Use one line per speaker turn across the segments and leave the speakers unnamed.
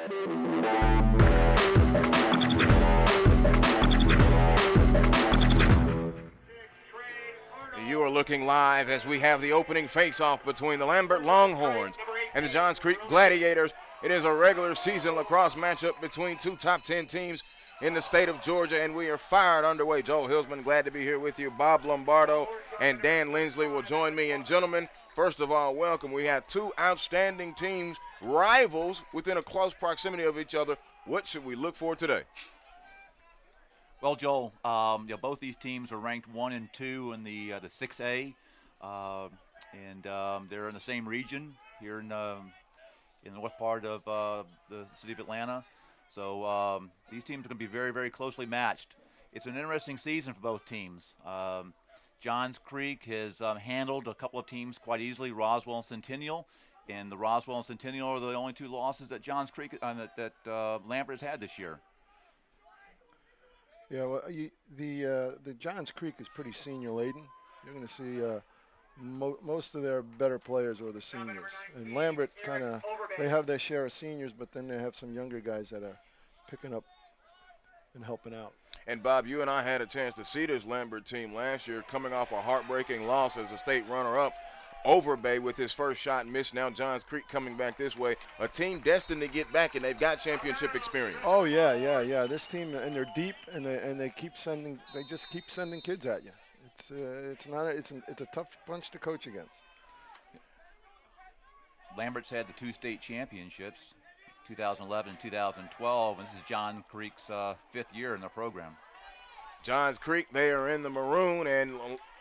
You are looking live as we have the opening face-off between the Lambert Longhorns and the Johns Creek Gladiators. It is a regular season lacrosse matchup between two top 10 teams in the state of Georgia, and we are fired underway. Joel Hilsman, glad to be here with you. Bob Lombardo and Dan Lindsley will join me. And gentlemen, first of all, welcome. We have two outstanding teams, rivals within a close proximity of each other. What should we look for today?
Well, Joel, both these teams are ranked 1 and 2 in the 6A, and they're in the same region here in the north part of the city of Atlanta. So these teams are going to be very, very closely matched. It's an interesting season for both teams. Johns Creek has handled a couple of teams quite easily, Roswell and Centennial, and the Roswell and Centennial are the only two losses that Johns Creek that Lambert has had this year.
Yeah, well, the Johns Creek is pretty senior laden. You're going to see most of their better players are the seniors. And Lambert they have their share of seniors, but then they have some younger guys that are picking up and helping out.
And Bob, you and I had a chance to see this Lambert team last year coming off a heartbreaking loss as a state runner-up. Overbay with his first shot missed. Now Johns Creek coming back this way. A team destined to get back, and they've got championship experience.
Oh yeah. This team, and they're deep, and they just keep sending kids at you. It's a tough bunch to coach against.
Lambert's had the two state championships, 2011 and 2012, and this is Johns Creek's 5th year in the program.
Johns Creek, they are in the maroon, and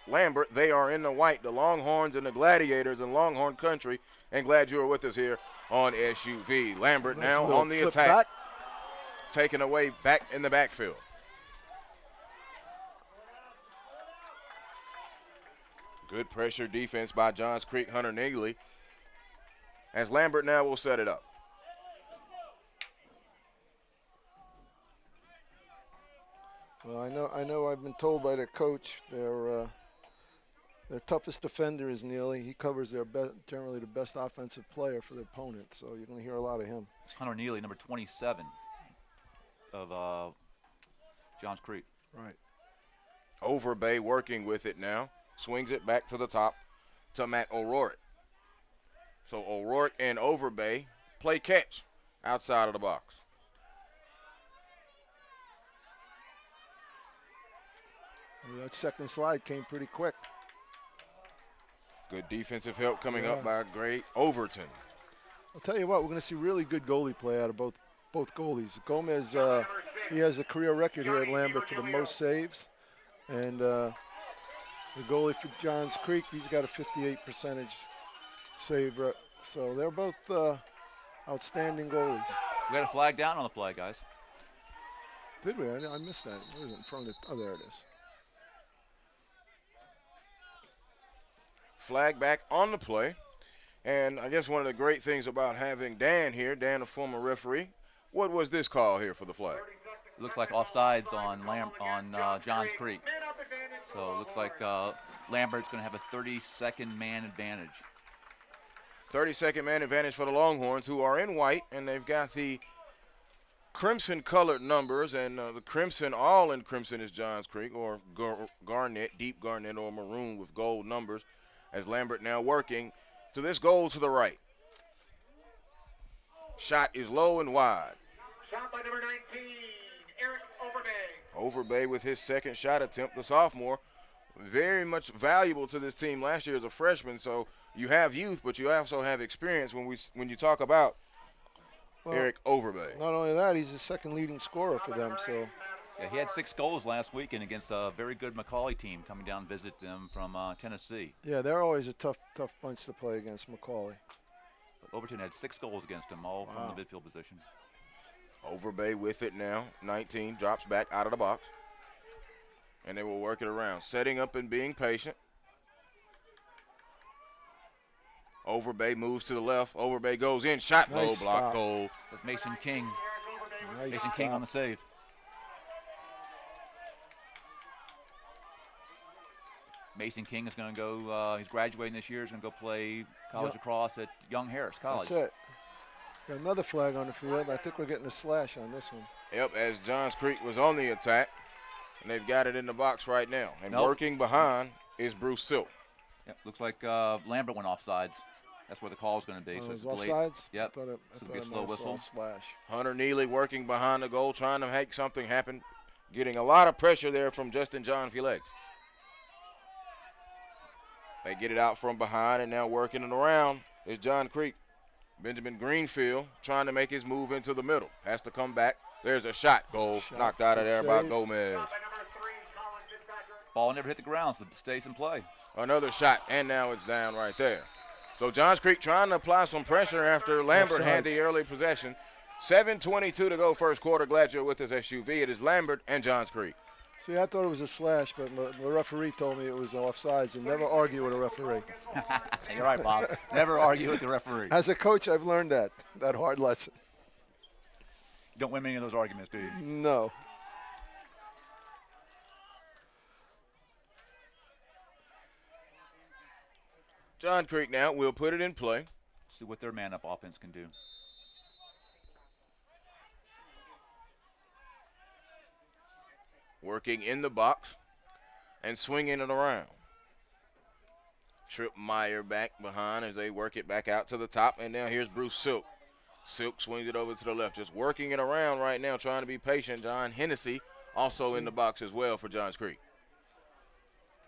Lambert, they are in the white. The Longhorns and the Gladiators in Longhorn country. And glad you are with us here on SUV. Lambert now on the attack, back. Taken away back in the backfield. Good pressure defense by Johns Creek, Hunter Negley, as Lambert now will set it up.
Well, I know. I've been told by their coach their toughest defender is Neely. He covers generally the best offensive player for the opponent, so you're going to hear a lot of him.
Hunter Neely, number 27 of Johns Creek.
Right.
Overbay working with it now. Swings it back to the top to Matt O'Rourke. So O'Rourke and Overbay play catch outside of the box.
Well, that second slide came pretty quick.
Good defensive help coming up by Gray Overton.
I'll tell you what, we're going to see really good goalie play out of both goalies. Gomez, he has a career record here at Lambert for the most saves. And the goalie for Johns Creek, he's got a 58% save rate. So they're both outstanding goalies.
We got a flag down on the play, guys.
Did we? I missed that. It was in front of the, oh, there it is.
Flag back on the play. And I guess one of the great things about having Dan here, Dan, a former referee, what was this call here for the flag?
It looks like offsides on Johns Creek. So it looks like Lambert's going to have a 30-second man advantage.
30-second man advantage for the Longhorns, who are in white, and they've got the crimson-colored numbers, and the crimson, all in crimson is Johns Creek, or garnet, deep garnet, or maroon with gold numbers, as Lambert now working to this goal to the right. Shot is low and wide.
Shot by number 19, Eric Overbay.
Overbay with his second shot attempt, the sophomore. Very much valuable to this team last year as a freshman, so you have youth, but you also have experience when you talk about Eric Overbay.
Not only that, he's the second leading scorer for them, so.
Yeah, he had 6 goals last weekend against a very good McCauley team coming down to visit them from Tennessee.
Yeah, they're always a tough bunch to play against, McCauley.
But Overton had 6 goals against him, all from the midfield position.
Overbay with it now. 19 drops back out of the box. And they will work it around. Setting up and being patient. Overbay moves to the left. Overbay goes in. Shot low, block goal.
That's Mason King.
Nice
Mason King on the save. Mason King is going to go, he's graduating this year, he's going to go play college lacrosse at Young Harris College.
That's it. Got another flag on the field. I think we're getting a slash on this one.
Yep, as Johns Creek was on the attack, and they've got it in the box right now. And
Nope.
working behind is Bruce Silk.
Yep, looks like Lambert went offsides. That's where the call is going to be. So
Oh,
it's
it was
delayed.
offsides?
Yep.
I thought
So it'll be a
I
slow
might have saw
whistle.
a slash.
Hunter Neely working behind the goal, trying to make something happen, getting a lot of pressure there from Justin John Felix. They get it out from behind, and now working it around is John Creek. Benjamin Greenfield trying to make his move into the middle. Has to come back. There's a shot. Goal
Shot.
knocked out of
Good
there by
save.
Gomez.
Stop at number 3, Colin Fitzpatrick.
Ball never hit the ground, so it stays in play.
Another shot, and now it's down right there. So Johns Creek trying to apply some pressure after Lambert had the early possession. 7:22 to go first quarter. Glad you're with us, SUV. It is Lambert and Johns Creek.
See, I thought it was a slash, but the referee told me it was offsides. You never argue with a referee.
You're right, Bob. Never argue with the referee.
As a coach, I've learned that hard lesson.
You don't win many of those arguments, do you?
No.
John Creek now will put it in play.
See what their man-up offense can do.
Working in the box and swinging it around. Trip Meyer back behind as they work it back out to the top. And now here's Bruce Silk. Silk swings it over to the left, just working it around right now, trying to be patient. John Hennessy also in the box as well for Johns Creek.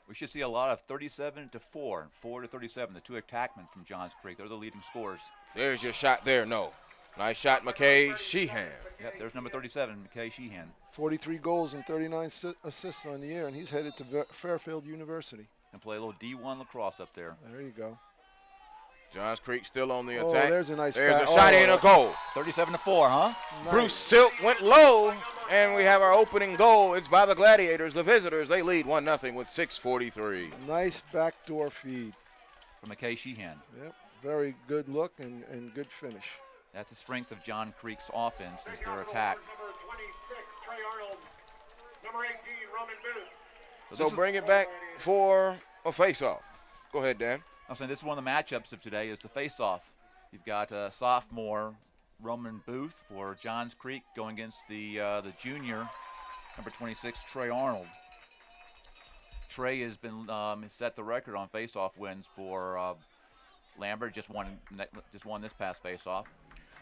We should see a lot of 37 to 4, 4 to 37, the two attackmen from Johns Creek. They're the leading scorers.
There's your shot there. No. Nice shot, McKay Sheehan.
Yep, there's number 37, McKay Sheehan.
43 goals and 39 assists on the year, and he's headed to Fairfield University.
And play a little D1 lacrosse up there.
There you go.
Johns Creek still on the
Oh,
attack.
there's a nice
There's a
pass.
shot
Oh,
and a goal.
37 to 4, huh?
Nice.
Bruce Silk went low, and we have our opening goal. It's by the Gladiators. The visitors, they lead 1-0 with 6:43.
Nice backdoor feed.
From McKay Sheehan.
Yep. Very good look and good finish.
That's the strength of John Creek's offense, is their attack.
Number 26, Trey Arnold. Number 18, Roman Booth.
So bring it back for a face-off. Go ahead, Dan.
I'm saying this is one of the matchups of today is the face-off. You've got sophomore Roman Booth for Johns Creek going against the junior, number 26, Trey Arnold. Trey has been set the record on face-off wins for Lambert. Just won this past face-off.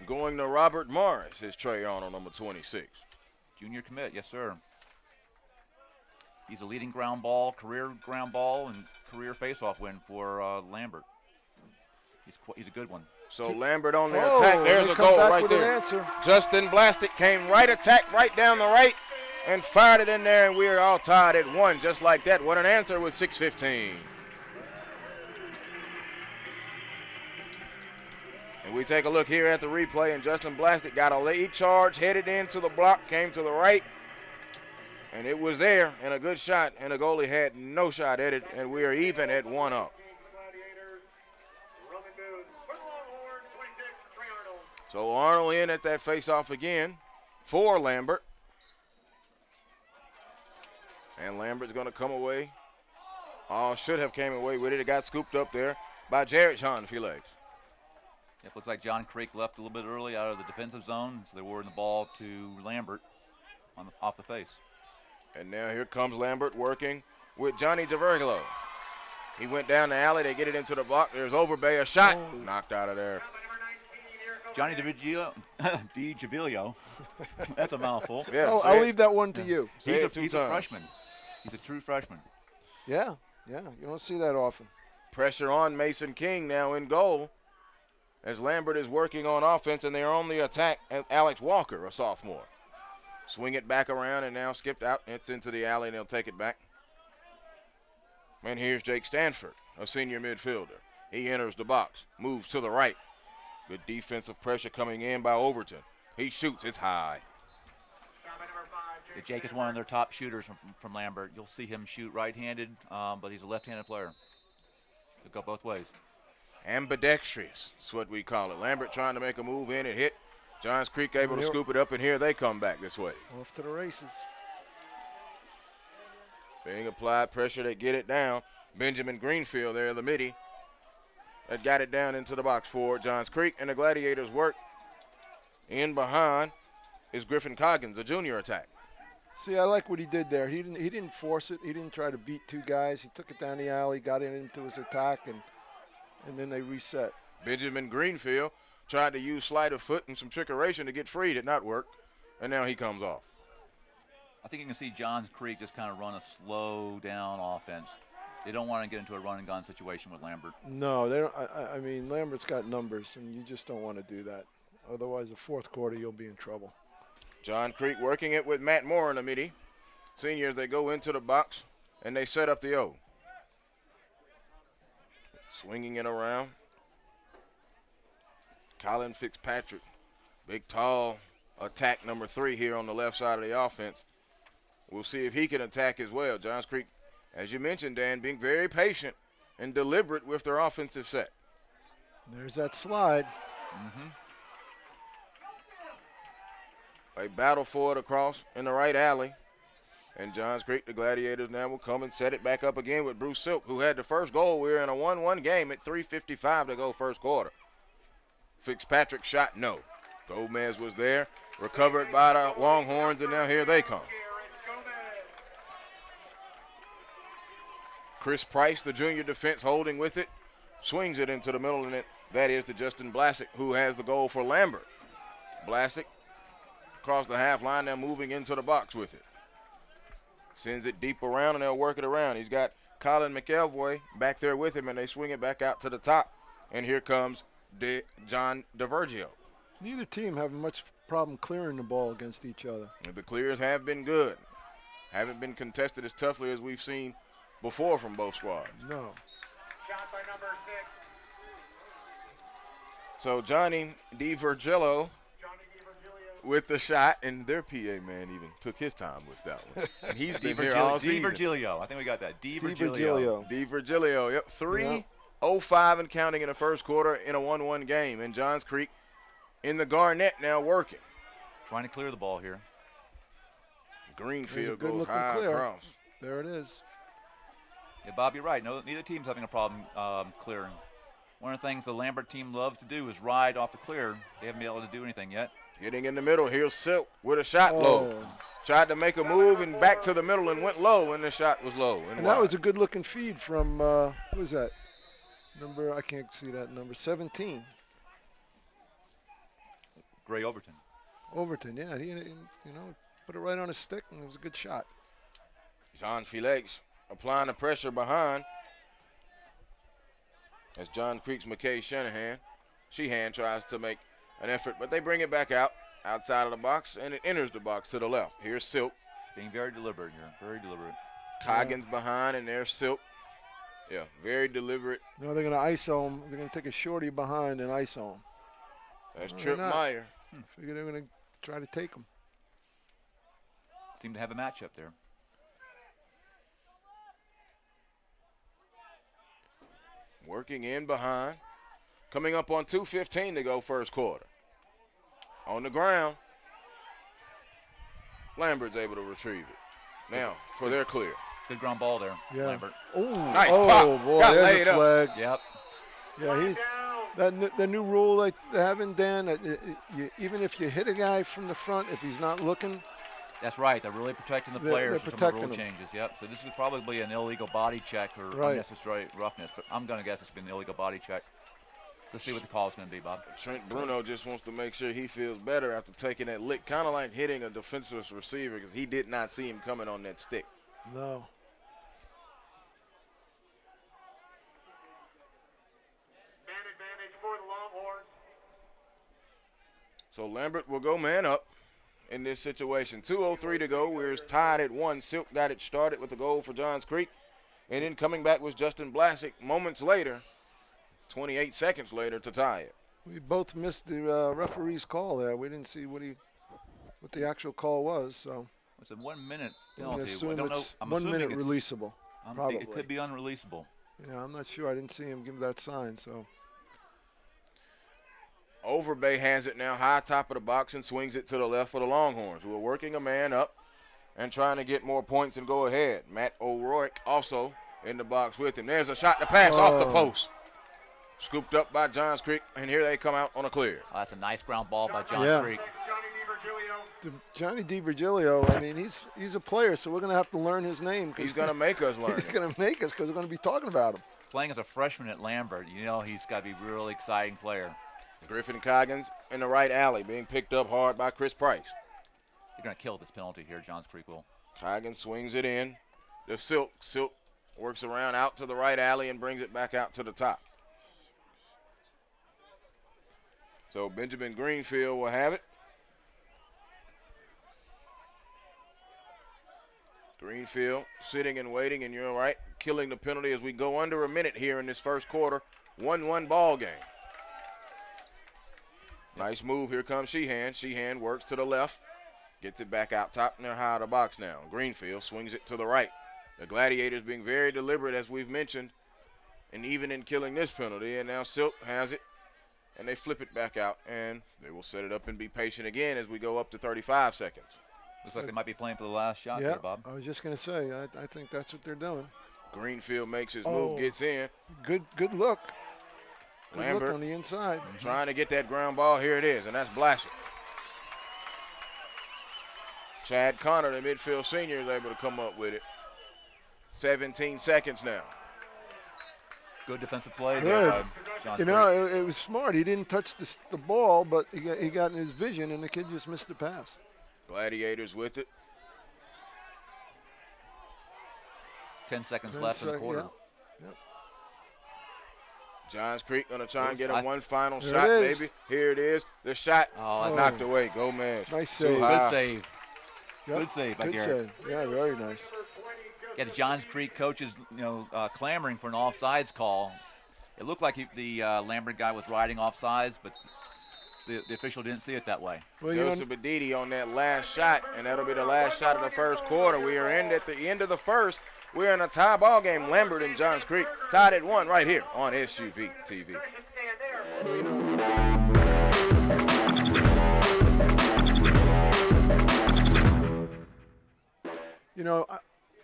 Going to Robert Morris is Trey Arnold, number 26.
Junior commit, yes, sir. He's a leading ground ball, career ground ball, and career face-off win for Lambert. He's a good one.
So Lambert on the
Oh,
attack. There's
they
a
come
goal
back
right
with an
there.
answer.
Justin Blastic came right, attack right down the right, and fired it in there, and we are all tied at 1, just like that. What an answer with 6:15. And we take a look here at the replay, and Justin Blastic got a lead charge, headed into the block, came to the right, and it was there, and a good shot, and the goalie had no shot at it, and we are even at 1 up.
Gladiators. Roman Booth. For the Longhorns, 26, Trey Arnold.
So Arnold in at that face-off again for Lambert. And Lambert's going to come away. Oh, should have came away with it. It got scooped up there by Jared John Felix.
It looks like John Creek left a little bit early out of the defensive zone, so they were in the ball to Lambert off the face.
And now here comes Lambert working with Johnny DeVergilo. He went down the alley. They get it into the block. There's Overbay, a shot. Knocked out of there.
Johnny DiGivilio. That's a mouthful.
Yeah,
Oh,
say
I'll
it.
leave that one to you.
Say
He's
it two
a
times.
freshman. He's a true freshman.
Yeah. You don't see that often.
Pressure on Mason King now in goal as Lambert is working on offense, and they're on the attack. And Alex Walker, a sophomore. Swing it back around and now skipped out. It's into the alley, and they'll take it back. And here's Jake Stanford, a senior midfielder. He enters the box, moves to the right. Good defensive pressure coming in by Overton. He shoots, it's high.
Yeah, Jake is one of their top shooters from Lambert. You'll see him shoot right-handed, but he's a left-handed player. He'll go both ways.
Ambidextrous, that's what we call it. Lambert trying to make a move in and hit. Johns Creek able to scoop it up, and here they come back this way.
Off to the races.
Being applied pressure, they get it down. Benjamin Greenfield there, the midi, that got it down into the box for Johns Creek, and the Gladiators work In behind is Griffin Coggins, a junior attack.
See, I like what he did there. He didn't force it. He didn't try to beat two guys. He took it down the alley, got it into his attack, and then they reset.
Benjamin Greenfield tried to use sleight of foot and some trickeration to get free. Did not work, and now he comes off.
I think you can see Johns Creek just kind of run a slow down offense. They don't want to get into a run and gun situation with Lambert.
No, they don't. I mean, Lambert's got numbers, and you just don't want to do that. Otherwise, the fourth quarter, you'll be in trouble.
John Creek working it with Matt Moore in the midi. Seniors, they go into the box, and they set up the O. Swinging it around. Colin Fitzpatrick, big, tall attack number 3 here on the left side of the offense. We'll see if he can attack as well. Johns Creek, as you mentioned, Dan, being very patient and deliberate with their offensive set.
There's that slide.
A battle for it across in the right alley. And Johns Creek, the Gladiators, now will come and set it back up again with Bruce Silk, who had the first goal. We're in a 1-1 game at 3:55 to go first quarter. Fitzpatrick shot no. Gomez was there, recovered by the Longhorns, and now here they come. Chris Price, the junior defense, holding with it, swings it into the middle, and that is to Justin Blasick, who has the goal for Lambert. Blasick across the half line, now moving into the box with it. Sends it deep around, and they'll work it around. He's got Colin McElvoy back there with him, and they swing it back out to the top. And here comes John DeVergio.
Neither team having much problem clearing the ball against each other.
The clears have been good. Haven't been contested as toughly as we've seen before from both squads.
No.
Shot by number 6.
So Johnny DeVergilio
Johnny DiVirgilio.
with the shot, and their PA man even took his time with that one. And he's been here all season.
DiVirgilio. I think we got that. DiVirgilio.
DeVergilio, yep. 3:05 and counting in the first quarter in a 1-1 game. And Johns Creek in the Garnett now working.
Trying to clear the ball here.
Greenfield
good
goes
looking
high
clear.
across.
There it is.
Yeah, Bob, you're right. No, neither team's having a problem clearing. One of the things the Lambert team loves to do is ride off the clear. They haven't been able to do anything yet.
Getting in the middle, here's Silk with a shot low. Tried to make a move and back to the middle and went low, and the shot was low.
And that was a good-looking feed from, who was that? Number, I can't see that number, 17.
Gray Overton.
Overton, yeah. He, put it right on his stick, and it was a good shot.
John Felix applying the pressure behind. As John Creek's McKay Sheehan tries to make an effort, but they bring it back outside of the box, and it enters the box to the left. Here's Silk.
Being very deliberate here, very deliberate.
Coggins behind, and there's Silk. Yeah, very deliberate.
No, they're going to ISO him. They're going to take a shorty behind and ISO him.
That's
No,
Trip
they're not.
Meyer.
Figure they're going to try to take him.
Seem to have a matchup there.
Working in behind. Coming up on 2:15 to go first quarter. On the ground. Lambert's able to retrieve it. Now, for their clear.
Good ground ball there,
Yeah.
Lambert.
Oh,
Nice pop.
boy,
Got
there's
laid
a
up.
flag.
Yep.
Yeah, the new rule they have in Dan, that even if you hit a guy from the front, if he's not looking,
That's right. They're really protecting the
They're
players from the
protecting
rule
them.
changes. Yep. So this is probably an illegal body check or
Right.
unnecessary roughness, but I'm going to guess it's been an illegal body check. Let's see what the call is going to be, Bob.
Trent Bruno just wants to make sure he feels better after taking that lick. Kind of like hitting a defenseless receiver because he did not see him coming on that stick.
no.
Man advantage for the Longhorns.
So Lambert will go man up in this situation. 2:03 to go. We're tied at 1. Silk got it started with a goal for Johns Creek. And then coming back was Justin Blasick moments later, 28 seconds later to tie it.
We both missed the referee's call there. We didn't see what the actual call was, so
It's a 1 minute
I'm going to
penalty. I
assume
don't know.
it's
I'm
1 minute
assuming
releasable. Probably.
It could be unreleasable.
Yeah, I'm not sure. I didn't see him give that sign, so.
Overbay has it now high top of the box and swings it to the left for the Longhorns, who are working a man up and trying to get more points and go ahead. Matt O'Rourke also in the box with him. There's a shot to pass off the post. Scooped up by Johns Creek, and here they come out on a clear.
That's a nice ground ball by Johns Creek.
Johnny DiVirgilio, I mean, he's a player, so we're going to have to learn his name.
He's going to make us learn.
He's going to make us because we're going to be talking about him.
Playing as a freshman at Lambert, you know he's got to be a really exciting player.
Griffin Coggins in the right alley, being picked up hard by Chris Price.
They're going to kill this penalty here, Johns Creek will.
Coggins swings it in. The Silk works around out to the right alley and brings it back out to the top. So Benjamin Greenfield will have it. Greenfield sitting and waiting, and you're right, killing the penalty as we go under a minute here in this first quarter. 1-1 ball game. Nice move. Here comes Sheehan. Sheehan works to the left, gets it back out top, and they're high out of the box now. Greenfield swings it to the right. The Gladiators being very deliberate, as we've mentioned, and even in killing this penalty. And now Silk has it, and they flip it back out, and they will set it up and be patient again as we go up to 35 seconds.
Looks like they might be playing for the last shot there, Bob.
I was just going to say, I think that's what they're doing.
Greenfield makes his move, gets in.
Good look. Good
Lambert
look on the inside.
Trying to get that ground ball. Here it is, and that's Blassick. Chad Connor, the midfield senior, is able to come up with it. 17 seconds now.
Good defensive play there by John.
You know, it was smart. He didn't touch the ball, but he got in his vision, and the kid just missed the pass.
Gladiators with it.
10 seconds left in the quarter.
Yep.
Johns Creek going to try and get him one final
There
shot,
it is.
maybe. Here it is. The shot
that's
knocked away. Gomez.
Nice
Too
save.
high.
Good save.
Yep.
Good save by
Good
Garrett.
save. Yeah, very nice.
Yeah, the Johns Creek coaches, clamoring for an offsides call. It looked like the Lambert guy was riding offsides, but the official didn't see it that way.
Well,
Joseph Bedidi on that last shot, and that'll be the last shot of the first quarter. We are in at the end of the first. We're in a tie ball game. Lambert and Johns Creek tied at 1 right here on SUVtv.
You know,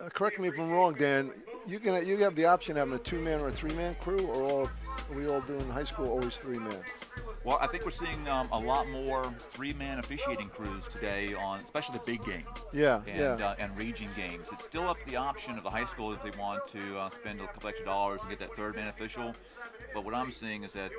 correct me if I'm wrong, Dan. You have the option of having a 2-man or a 3-man crew, or are we all doing in high school always 3-man?
Well, I think we're seeing a lot more 3-man officiating crews today on, especially the big games. And region games. It's still up to the option of the high school if they want to spend a couple extra dollars and get that 3rd-man official. But what I'm seeing is that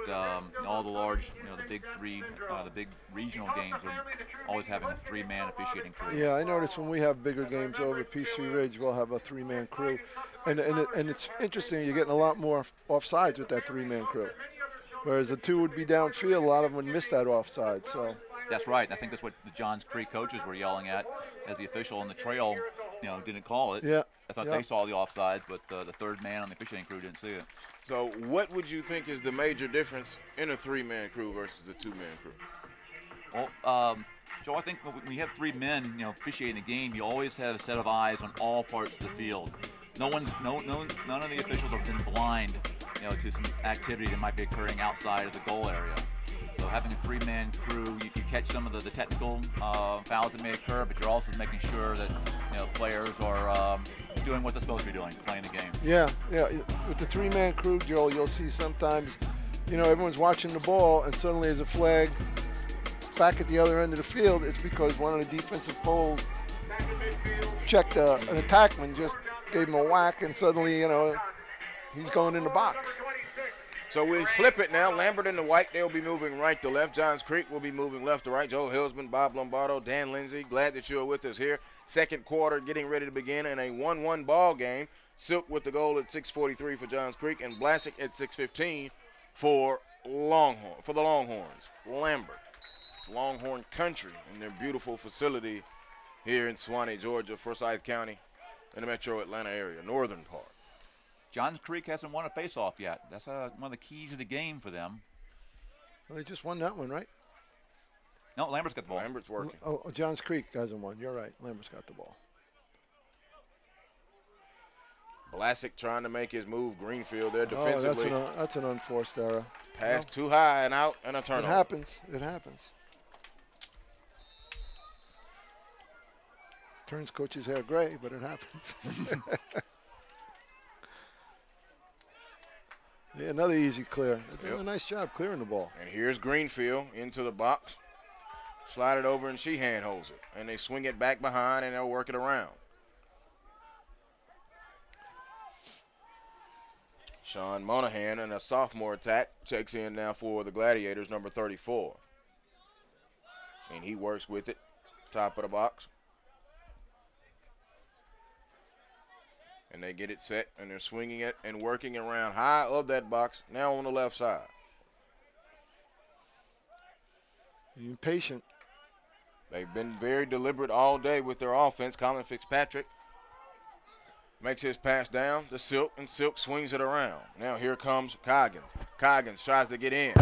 all the large, the big three, the big regional games are always having a 3-man officiating crew.
Yeah, I noticed when we have bigger games over at Peachtree Ridge, we'll have a 3-man crew. And it's interesting, you're getting a lot more offsides with that 3-man crew. Whereas the 2 would be downfield, a lot of them would miss that offside. So
that's right. I think that's what the Johns Creek coaches were yelling at as the official on the trail, didn't call it.
Yeah.
I thought they saw the offsides, but the 3rd man on the officiating crew didn't see it.
So what would you think is the major difference in a 3-man crew versus a 2-man crew?
Well, Joe, I think when you have 3 men, officiating the game, you always have a set of eyes on all parts of the field. None of the officials have been blind, to some activity that might be occurring outside of the goal area. So having a 3-man crew, you catch some of the technical fouls that may occur, but you're also making sure that players are doing what they're supposed to be doing, playing the game.
Yeah. With the 3-man crew, Joel, you'll see sometimes, everyone's watching the ball, and suddenly there's a flag back at the other end of the field. It's because one of the defensive poles checked an attackman, just gave him a whack, and suddenly, he's going in the box.
So we flip it now. Lambert in the white, they'll be moving right to left. Johns Creek will be moving left to right. Joe Hillsman, Bob Lombardo, Dan Lindsay, glad that you're with us here. Second quarter getting ready to begin in a 1-1 ball game. Silk with the goal at 6:43 for Johns Creek, and Blassick at 6:15 for the Longhorns. Lambert, Longhorn country, in their beautiful facility here in Suwanee, Georgia, Forsyth County, in the metro Atlanta area, northern part.
Johns Creek hasn't won a face-off yet. That's one of the keys of the game for them.
Well, they just won that one, right?
No, Lambert's got the ball.
Lambert's working.
Oh, Johns Creek hasn't won. You're right. Lambert's got the ball.
Blassick trying to make his move. Greenfield there defensively.
That's an unforced error.
Pass too high and out, and a turnover.
It happens. Turns coach's hair gray, but it happens. Another easy clear. They're doing a nice job clearing the ball.
And here's Greenfield into the box. Slide it over, and Sheehan holds it. And they swing it back behind, and they'll work it around. Sean Monahan and a sophomore attack checks in now for the Gladiators, number 34. And he works with it, top of the box. And they get it set, and they're swinging it and working around high of that box, now on the left side.
Being patient.
They've been very deliberate all day with their offense. Colin Fitzpatrick makes his pass down to Silk, and Silk swings it around. Now here comes Coggins. Coggins tries to get in.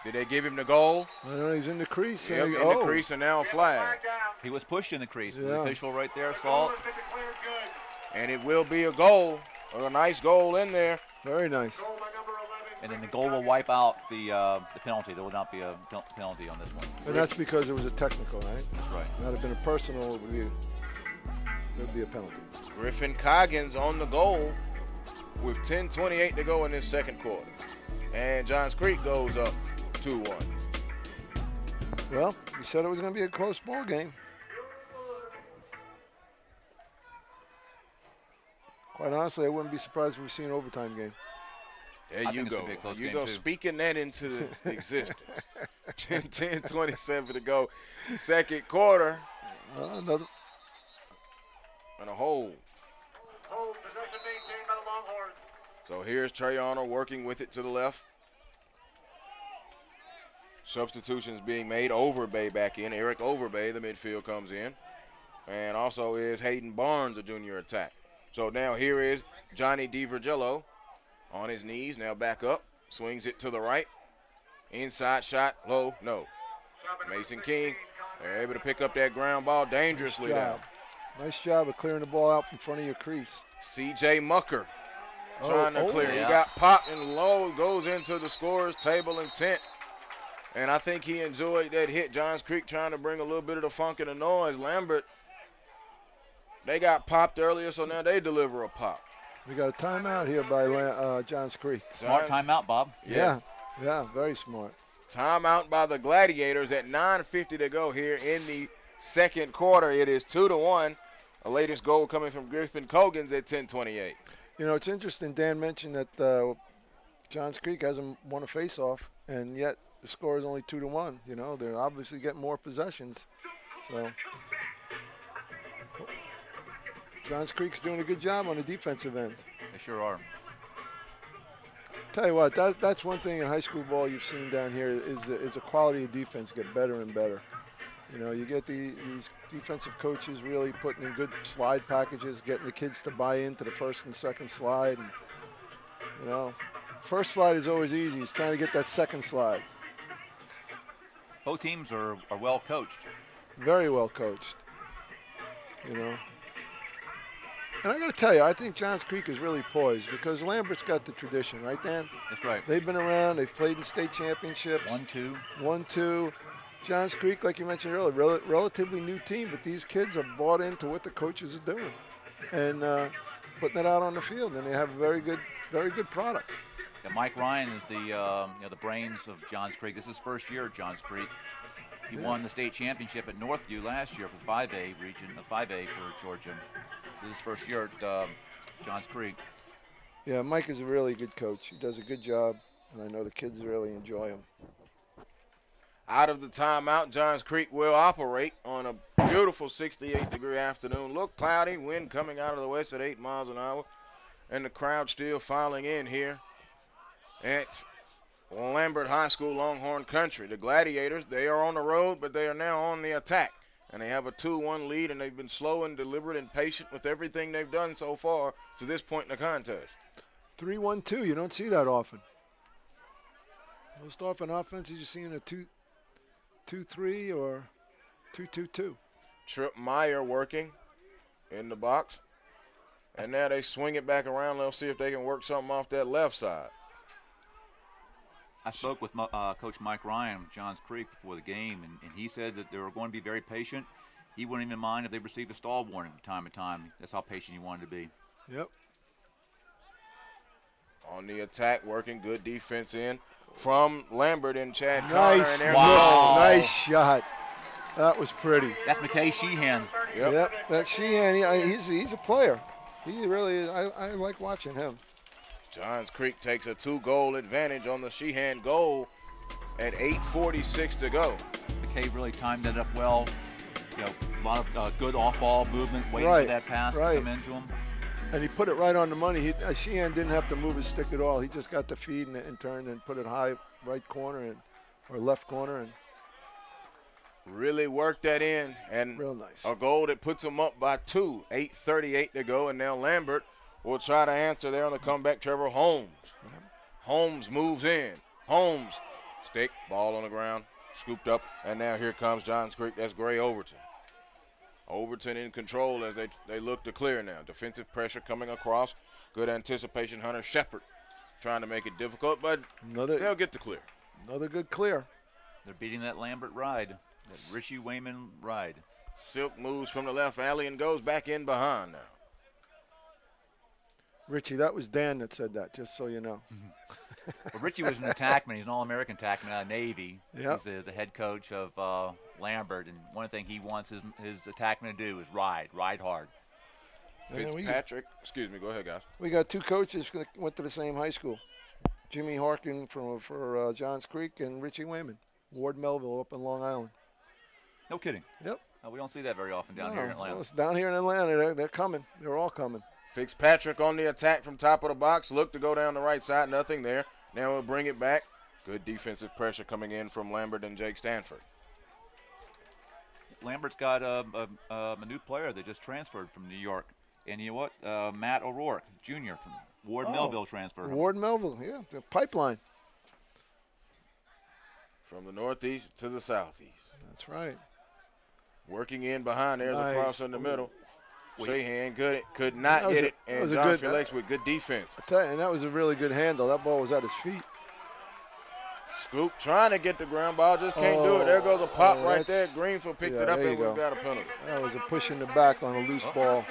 Did they give him the goal?
I don't know, he's in the crease.
Yep, in the crease, and now a flag.
He was pushed in the crease.
Yeah.
The official right there saw it.
And it will be a goal, a nice goal in there.
Very nice.
And then the goal will wipe out the penalty. There will not be a penalty on this one.
And that's because it was a technical, right?
That's right.
If that had been a personal, it would be a penalty.
Griffin Coggins on the goal with 10:28 to go in this second quarter. And Johns Creek goes up 2-1.
Well, you said it was going to be a close ball game. Quite honestly, I wouldn't be surprised if we see an overtime game.
There
I
you
think it's
go.
gonna be a close
You
game,
go
too.
speaking that into existence. 10:27 to go. Second quarter
Another.
and a hold.
Hold possession maintained by the Longhorns.
So here's Trey Arnold working with it to the left. Substitutions being made. Overbay back in. Eric Overbay, the midfield, comes in. And also is Hayden Barnes, a junior attack. So now here is Johnny DiVirgilio on his knees. Now back up. Swings it to the right. Inside shot. Low. No. Mason King. They're able to pick up that ground ball dangerously down.
Nice job of clearing the ball out in front of your crease.
C.J. Mucker trying to clear.
yeah.
He got popped and low. Goes into the scorer's table intent. And I think he enjoyed that hit. Johns Creek trying to bring a little bit of the funk and the noise. Lambert, they got popped earlier, so now they deliver a pop.
We got a timeout here by Johns Creek.
Smart timeout, Bob.
Yeah, very smart.
Timeout by the Gladiators at 9:50 to go here in the second quarter. It is 2-1. The latest goal coming from Griffin Coggins at 10:28.
You know, it's interesting. Dan mentioned that Johns Creek hasn't won a face-off, and yet the score is only 2-1. You know, they're obviously getting more possessions. So Johns Creek's doing a good job on the defensive end.
They sure are.
Tell you what, that's one thing in high school ball you've seen down here is the quality of defense get better and better. You know, you get these defensive coaches really putting in good slide packages, getting the kids to buy into the first and second slide. And, you know, first slide is always easy. It's trying to get that second slide.
Both teams are well coached.
Very well coached, you know. And I got to tell you, I think Johns Creek is really poised because Lambert's got the tradition, right, Dan?
That's right.
They've been around. They've played in state championships.
1-2.
1-2. Johns Creek, like you mentioned earlier, relatively new team, but these kids are bought into what the coaches are doing and putting it out on the field, and they have a very good product.
Yeah, Mike Ryan is the brains of Johns Creek. This is his first year at Johns Creek. He won the state championship at Northview last year for the 5A region, the 5A for Georgia. This is his first year at Johns Creek.
Yeah, Mike is a really good coach. He does a good job, and I know the kids really enjoy him.
Out of the timeout, Johns Creek will operate on a beautiful 68-degree afternoon. Look cloudy, wind coming out of the west at 8 miles an hour, and the crowd still filing in here at Lambert High School, Longhorn Country. The Gladiators, they are on the road, but they are now on the attack, and they have a 2-1 lead, and they've been slow and deliberate and patient with everything they've done so far to this point in the contest.
3-1-2, you don't see that often. Most often offenses you see in a 2-3 or 2-2-2.
Trip Meyer working in the box. And now they swing it back around. They'll see if they can work something off that left side.
I spoke with Coach Mike Ryan of Johns Creek before the game, and he said that they were going to be very patient. He wouldn't even mind if they received a stall warning from time to time. That's how patient he wanted to be.
Yep.
On the attack, working good defense in from Lambert and Chad Connor.
Nice,
And there's
Wow.
nice shot. That was pretty.
That's McKay Sheehan.
Yep.
That Sheehan, he's a player. He really is. I like watching him.
Johns Creek takes a 2-goal advantage on the Sheehan goal at 8:46 to go.
McKay really timed that up well. You know, a lot of good off-ball movement, waiting
Right,
for that pass to
right.
come into him.
And he put it right on the money. Sheehan didn't have to move his stick at all. He just got the feed and turned and put it high right corner or left corner, and
Really worked that in, and
real nice.
a goal that puts them up by 2. 8:38 to go, and now Lambert will try to answer there on the comeback. Trevor Holmes. Holmes moves in. Holmes, stick, ball on the ground, scooped up, and now here comes Johns Creek. That's Gray Overton. Overton in control as they look to clear now. Defensive pressure coming across. Good anticipation. Hunter Shepard trying to make it difficult, but they'll get the clear.
Another good clear.
They're beating that Lambert ride, that Richie Wayman ride.
Silk moves from the left alley and goes back in behind now.
Richie, that was Dan that said that, just so you know.
Well, Richie was an attackman. He's an All-American attackman out of Navy.
Yep.
He's the head coach of Lambert, and one thing he wants his attackman to do is ride hard.
And
Fitzpatrick, excuse me, go ahead, guys.
we got two coaches that went to the same high school. Jimmy Harkin for Johns Creek and Richie Wayman, Ward Melville up in Long Island.
No kidding.
Yep.
We don't see that very often down here in Atlanta.
Well, it's down here in Atlanta. They're coming. They're all coming.
Fitzpatrick on the attack from top of the box. Look to go down the right side. Nothing there. Now we'll bring it back. Good defensive pressure coming in from Lambert and Jake Stanford.
Lambert's got a new player that just transferred from New York. And you know what? Matt O'Rourke, Jr. from Ward Melville transferred.
Ward Melville, yeah, the pipeline.
From the northeast to the southeast.
That's right.
Working in behind. There's
Nice.
a cross in the middle. Shahan could not get it. And John Felix with good defense.
I tell you, and that was a really good handle. That ball was at his feet.
Scoop trying to get the ground ball. Just can't do it. There goes a pop right there.
that's-
Greenfield picked
yeah,
it up
there
and
you
we've
go.
got a penalty.
That was a push in the back on a loose ball.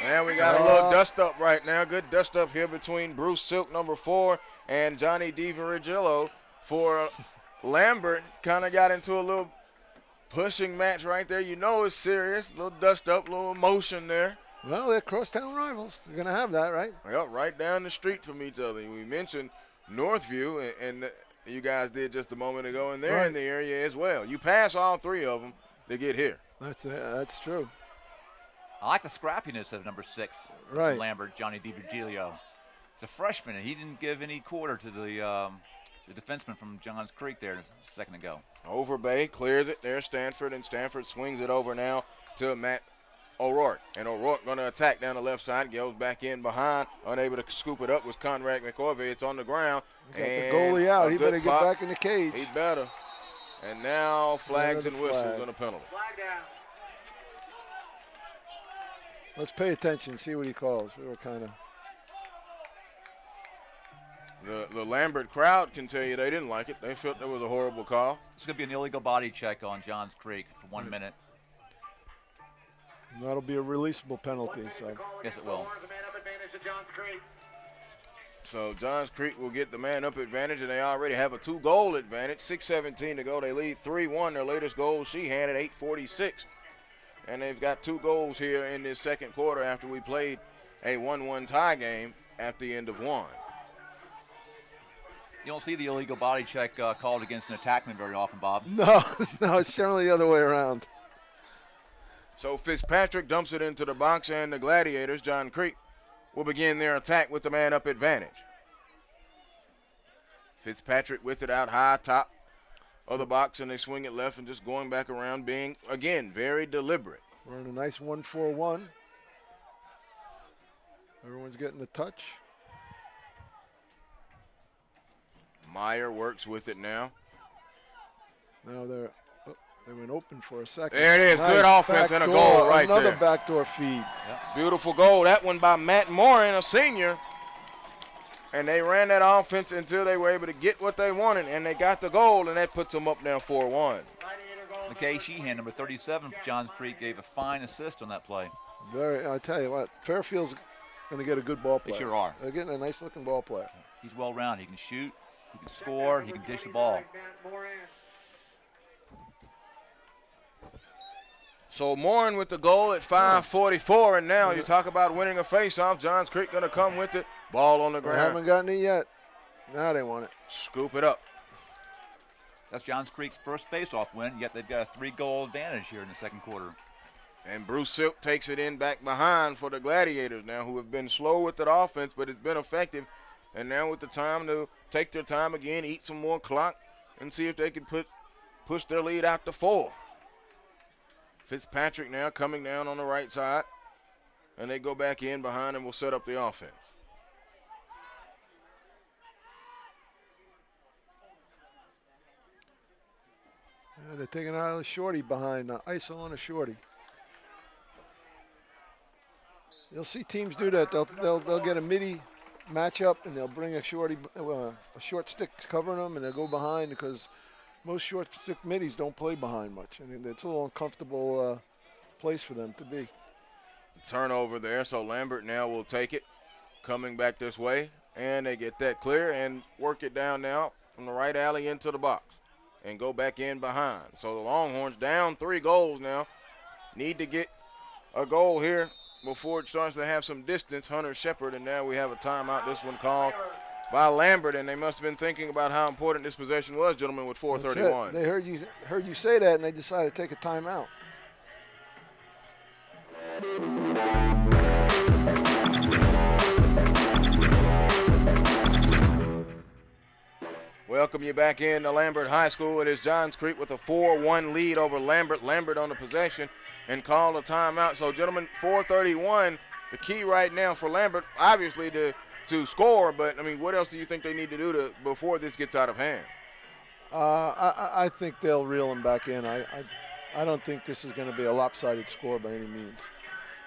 And we got a little dust up right now. Good dust up here between Bruce Silk, number 4, and Johnny DiVirgilio for Lambert. Kind of got into a little pushing match right there. You know it's serious. A little dust up, a little emotion there.
Well, they're crosstown rivals. They're going to have that, right?
Yep, right down the street from each other. We mentioned Northview, and you guys did just a moment ago, and they're in the area as well. You pass all 3 of them to get here.
That's true.
I like the scrappiness of number 6,
Right.
Lambert, Johnny DiVirgilio. It's a freshman, and he didn't give any quarter to the defenseman from Johns Creek there a second ago.
Overbay clears it. There's Stanford, and Stanford swings it over now to Matt O'Rourke. And O'Rourke going to attack down the left side, goes back in behind. Unable to scoop it up was Conrad McCorvey. It's on the ground.
Got the goalie out. He better get
pop.
back in the cage.
He better. And now flags and whistles
flag.
on a penalty.
Flag down.
Let's pay attention, see what he calls. We were kind of.
The Lambert crowd can tell you they didn't like it. They felt it was a horrible call.
It's going to be an illegal body check on Johns Creek for 1 minute.
That'll be a releasable penalty. So
Yes, it will.
The man up advantage to Johns Creek.
So Johns Creek will get the man-up advantage, and they already have a 2-goal advantage. 6:17 to go. They lead 3-1. Their latest goal, Sheehan, at 8:46. And they've got 2 goals here in this second quarter after we played a 1-1 tie game at the end of 1.
You don't see the illegal body check called against an attackman very often, Bob.
no, it's generally the other way around.
So Fitzpatrick dumps it into the box, and the Gladiators, John Creek, will begin their attack with the man-up advantage. Fitzpatrick with it out high, top of the box, and they swing it left and just going back around, being, again, very deliberate.
We're in a nice 1-4-1. Everyone's getting the touch.
Meyer works with it now.
Now they went open for a second.
There it is.
Nice
Good offense and a goal right
Another
there.
backdoor feed.
Beautiful goal. That one by Matt Morin, a senior. And they ran that offense until they were able to get what they wanted, and they got the goal, and that puts them up now 4-1.
McKay Sheehan, number 37 for Johns Creek, gave a fine assist on that play.
I tell you what, Fairfield's going to get a good ball player.
They sure are.
They're getting a nice-looking ball player.
he's well-rounded. He can shoot, he can score, he can dish the ball.
So Morin with the goal at 5:44, and now you talk about winning a face-off. Johns Creek going to come with it. Ball on the
They
ground.
haven't gotten it yet. Now they want it.
Scoop it up.
That's Johns Creek's first face-off win, yet they've got a 3-goal advantage here in the second quarter.
And Bruce Silk takes it in back behind for the Gladiators now, who have been slow with the offense, but it's been effective. And now with the time to take their time again, eat some more clock, and see if they can push their lead out to 4. Fitzpatrick now coming down on the right side, and they go back in behind and will set up the offense.
Yeah, they're taking out a shorty behind, ISO on a shorty. You'll see teams do that. They'll get a midi matchup and they'll bring a shorty, a short stick covering them, and they'll go behind because most short stick middies don't play behind much, and it's a little uncomfortable place for them to be.
Turnover there, so Lambert now will take it, coming back this way, and they get that clear and work it down now from the right alley into the box and go back in behind. So the Longhorns down 3 goals now. Need to get a goal here before it starts to have some distance. Hunter Shepard, and now we have a timeout. This one called by Lambert, and they must have been thinking about how important this possession was, gentlemen, with 4:31.
They heard you say that, and they decided to take a timeout.
Welcome you back in to Lambert High School. It is Johns Creek with a 4-1 lead over Lambert. Lambert on the possession and called a timeout. So, gentlemen, 4:31, the key right now for Lambert, obviously to score, but, I mean, what else do you think they need to do before this gets out of hand?
I think they'll reel them back in. I don't think this is going to be a lopsided score by any means.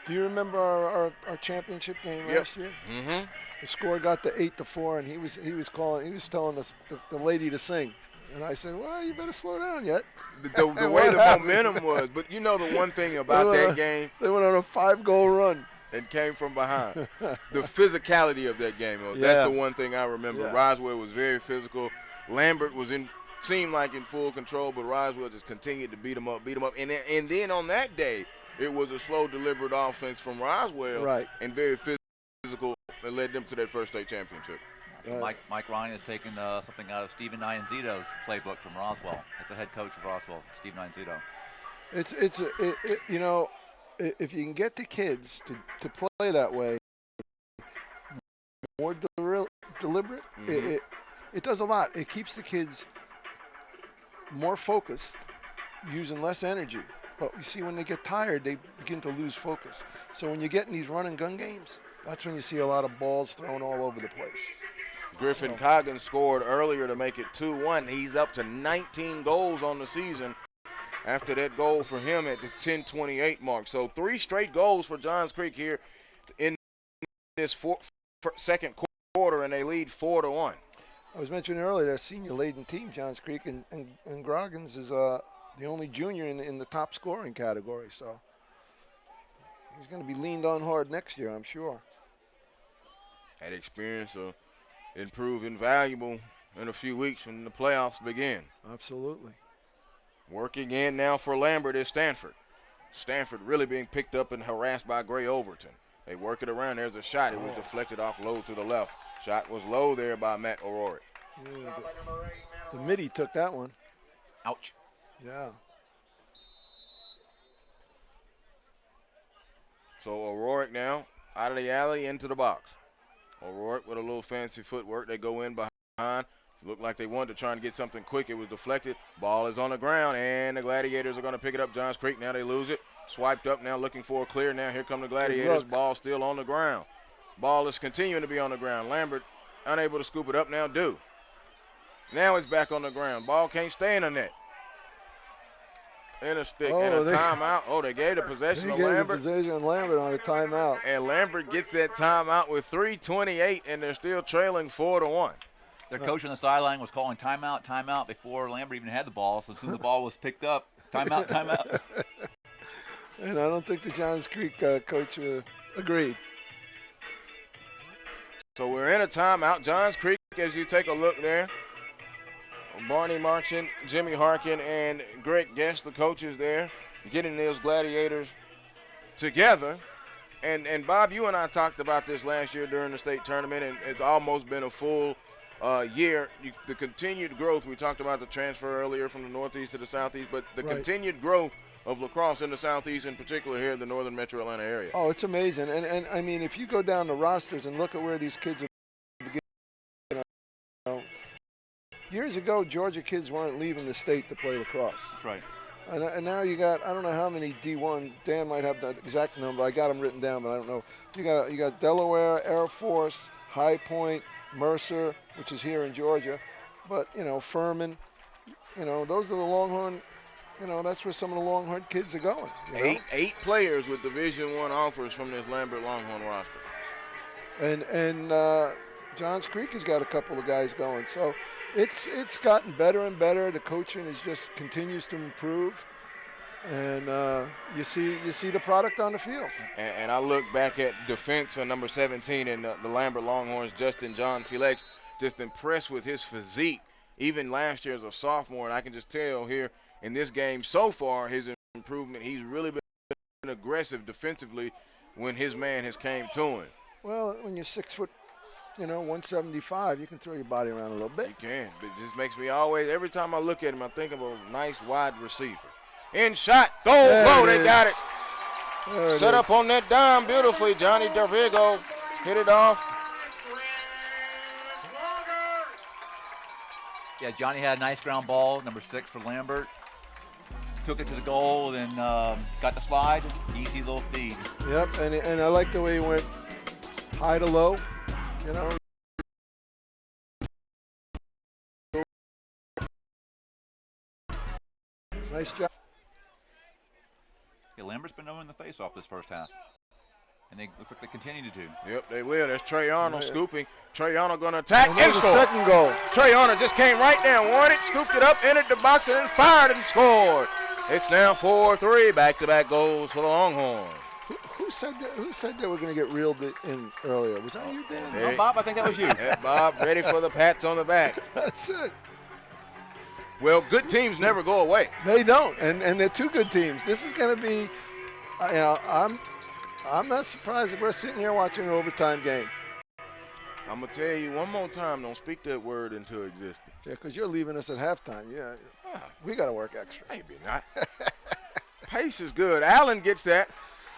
Do you remember our championship game last year?
Mm-hmm.
The score got to 8-4, and he was telling us the lady to sing, and I said, "Well, you better slow down yet."
The way the momentum was, but you know the one thing about that game,
they went on a 5-goal run
and came from behind. The physicality of that game, that's the one thing I remember.
Yeah.
Roswell was very physical. Lambert seemed like in full control, but Roswell just continued to beat him up. And then on that day, it was a slow, deliberate offense from Roswell,
right,
and very physical that led them to that first state championship.
Mike Ryan has taken something out of Stephen Ianzito's playbook from Roswell. That's the head coach of Roswell, Stephen Ianzito.
You know, if you can get the kids to play that way, more deliberate, it does a lot. It keeps the kids more focused, using less energy. But you see, when they get tired, they begin to lose focus. So when you get in these run and gun games, that's when you see a lot of balls thrown all over the place.
Griffin Coggins scored earlier to make it 2-1. He's up to 19 goals on the season after that goal for him at the 10:28 mark. So 3 straight goals for Johns Creek here in this second quarter, and they lead 4-1.
I was mentioning earlier, their senior-laden team, Johns Creek, and Groggins is the only junior in the top scoring category. So he's going to be leaned on hard next year, I'm sure.
That experience will improve invaluable in a few weeks when the playoffs begin.
Absolutely.
Working in now for Lambert is Stanford. Stanford really being picked up and harassed by Gray Overton. They work it around. There's a shot. It was deflected off low to the left. Shot was low there by Matt O'Rourke.
Yeah, the midi took that one.
Ouch.
Yeah.
So O'Rourke now out of the alley into the box. O'Rourke with a little fancy footwork. They go in behind. Looked like they wanted to try and get something quick. It was deflected. Ball is on the ground, and the Gladiators are going to pick it up. Johns Creek, now they lose it. Swiped up now, looking for a clear. Now here come the Gladiators. Ball still on the ground. Ball is continuing to be on the ground. Lambert unable to scoop it up now. Now it's back on the ground. Ball can't stay in the net. And a stick and a timeout. Oh, they gave the possession to Lambert.
They gave the possession on Lambert on a timeout.
And Lambert gets that timeout with 3:28, and they're still trailing 4-1.
Their coach on the sideline was calling timeout before Lambert even had the ball. So as soon as the ball was picked up, timeout.
And I don't think the Johns Creek coach agreed.
So we're in a timeout. Johns Creek Creek, as you take a look there, Barney Marchant, Jimmy Harkin, and Greg Guest, the coaches there, getting those Gladiators together. And Bob, you and I talked about this last year during the state tournament, and it's almost been a full year. The continued growth, we talked about the transfer earlier from the Northeast to the Southeast, but the continued growth of lacrosse in the Southeast, in particular here in the northern metro Atlanta area.
Oh, it's amazing. And I mean, if you go down the rosters and look at where these kids are beginning, you know, years ago, Georgia kids weren't leaving the state to play lacrosse.
That's right.
And now you got, I don't know how many D1, Dan might have the exact number, I got them written down, but I don't know. You got Delaware, Air Force, High Point, Mercer, which is here in Georgia, but, you know, Furman, you know, those are the Longhorn, you know, that's where some of the Longhorn kids are going. You know?
Eight players with Division I offers from this Lambert Longhorn roster.
And Johns Creek has got a couple of guys going, so it's gotten better and better. The coaching is just continues to improve, and you see the product on the field.
And I look back at defense for number 17 and the Lambert Longhorns, Justin John Felix, just impressed with his physique. Even last year as a sophomore, and I can just tell here in this game so far his improvement. He's really been aggressive defensively when his man has came to him.
Well, when you're 6 foot, you know, 175, you can throw your body around a little bit.
You can, but it just makes me always, every time I look at him, I think of a nice wide receiver. In shot, goal, low, they got it. Set up on that dime beautifully. Johnny Dervigo hit it off.
Yeah, Johnny had a nice ground ball, number 6 for Lambert. Took it to the goal and got the slide. Easy little feed.
Yep, and I like the way he went high to low. You know. Nice job.
Yeah, Lambert's been owning the face-off this first half. And they look like they continue to do.
Yep, they will. There's Trey Arnold scooping. Trey Arnold going to attack
and
score.
Second goal.
Trey Arnold just came right down, won it, scooped it up, entered the box, and then fired and scored. It's now 4-3. Back-to-back goals for the Longhorns.
Who said they were going to get reeled in earlier? Was that you, Dan?
No, Bob, I think that was you.
Yeah, Bob, ready for the pats on the back.
That's it.
Well, good teams never go away.
They don't, and they're two good teams. This is going to be, you know, I'm not surprised if we're sitting here watching an overtime game.
I'm going to tell you one more time, don't speak that word into existence.
Yeah, because you're leaving us at halftime. Yeah, we got to work extra.
Maybe not. Pace is good. Allen gets that.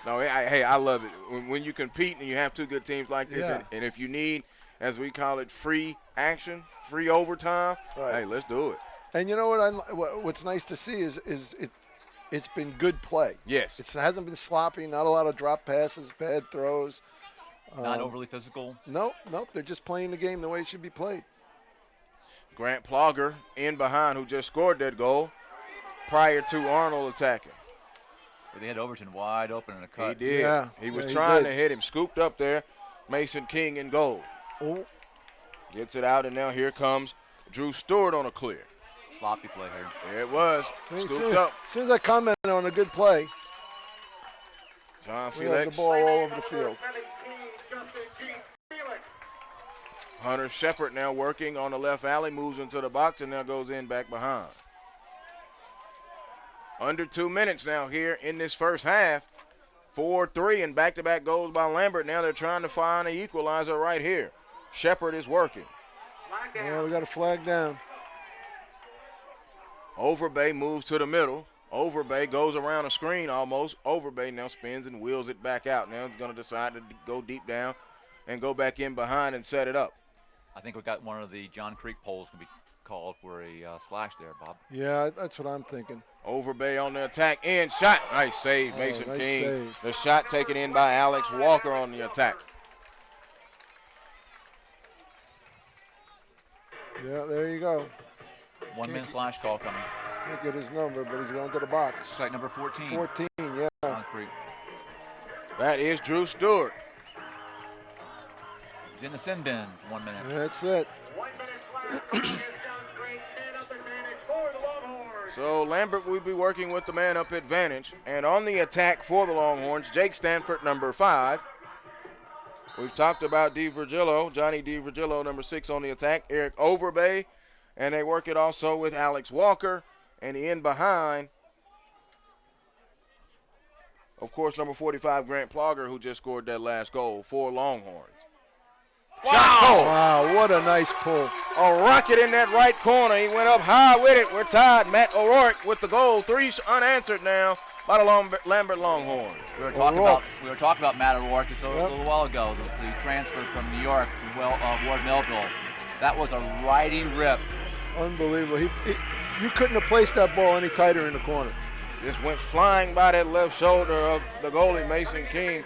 No, hey, I love it. When you compete and you have two good teams like this, and if you need, as we call it, free action, free overtime, hey, let's do it.
And you know what's nice to see is it's been good play.
Yes.
It hasn't been sloppy, not a lot of drop passes, bad throws.
Not overly physical.
Nope. They're just playing the game the way it should be played.
Grant Plogger in behind, who just scored that goal prior to Arnold attacking.
They had Overton wide open in a cut.
He did.
Yeah.
He was trying to hit him. Scooped up there. Mason King in goal.
Oh.
Gets it out, and now here comes Drew Stewart on a clear.
Sloppy play here.
There it was. Scooped up.
As soon as I comment on a good play,
John
we have
Felix.
the ball all over the field.
Hunter Shepard now working on the left alley, moves into the box, and now goes in back behind. Under 2 minutes now here in this first half. 4-3 and back-to-back goals by Lambert. Now they're trying to find an equalizer right here. Shepard is working.
Yeah, we got a flag down.
Overbay moves to the middle. Overbay goes around a screen almost. Overbay now spins and wheels it back out. Now he's going to decide to go deep down and go back in behind and set it up.
I think we got one of the John Creek polls going to be called for a slash there, Bob.
Yeah, that's what I'm thinking.
Overbay on the attack and shot. Nice save, Mason
nice
King.
save.
The shot taken in by Alex Walker on the attack.
Yeah, there you go.
1 minute slash call coming.
Can't get his number, but he's going to the box.
Site number 14.
14, yeah.
John Creek.
That is Drew Stewart.
He's in the sin bin for 1 minute.
That's it.
1 minute left. John Creek, man-up advantage for the Longhorns.
So Lambert will be working with the man-up advantage. And on the attack for the Longhorns, Jake Stanford, number 5, We've talked about DiVirgilio, Johnny DiVirgilio, number 6 on the attack, Eric Overbay, and they work it also with Alex Walker, and the end behind, of course, number 45, Grant Plogger, who just scored that last goal for Longhorns.
Wow! Wow, what a nice pull.
A rocket in that right corner. He went up high with it. We're tied. Matt O'Rourke with the goal. 3 unanswered now by the Lambert Longhorns.
We were talking about Matt O'Rourke just a little while ago, the transfer from New York to Ward Melville. That was a righty rip.
Unbelievable. You couldn't have placed that ball any tighter in the corner.
Just went flying by that left shoulder of the goalie, Mason King.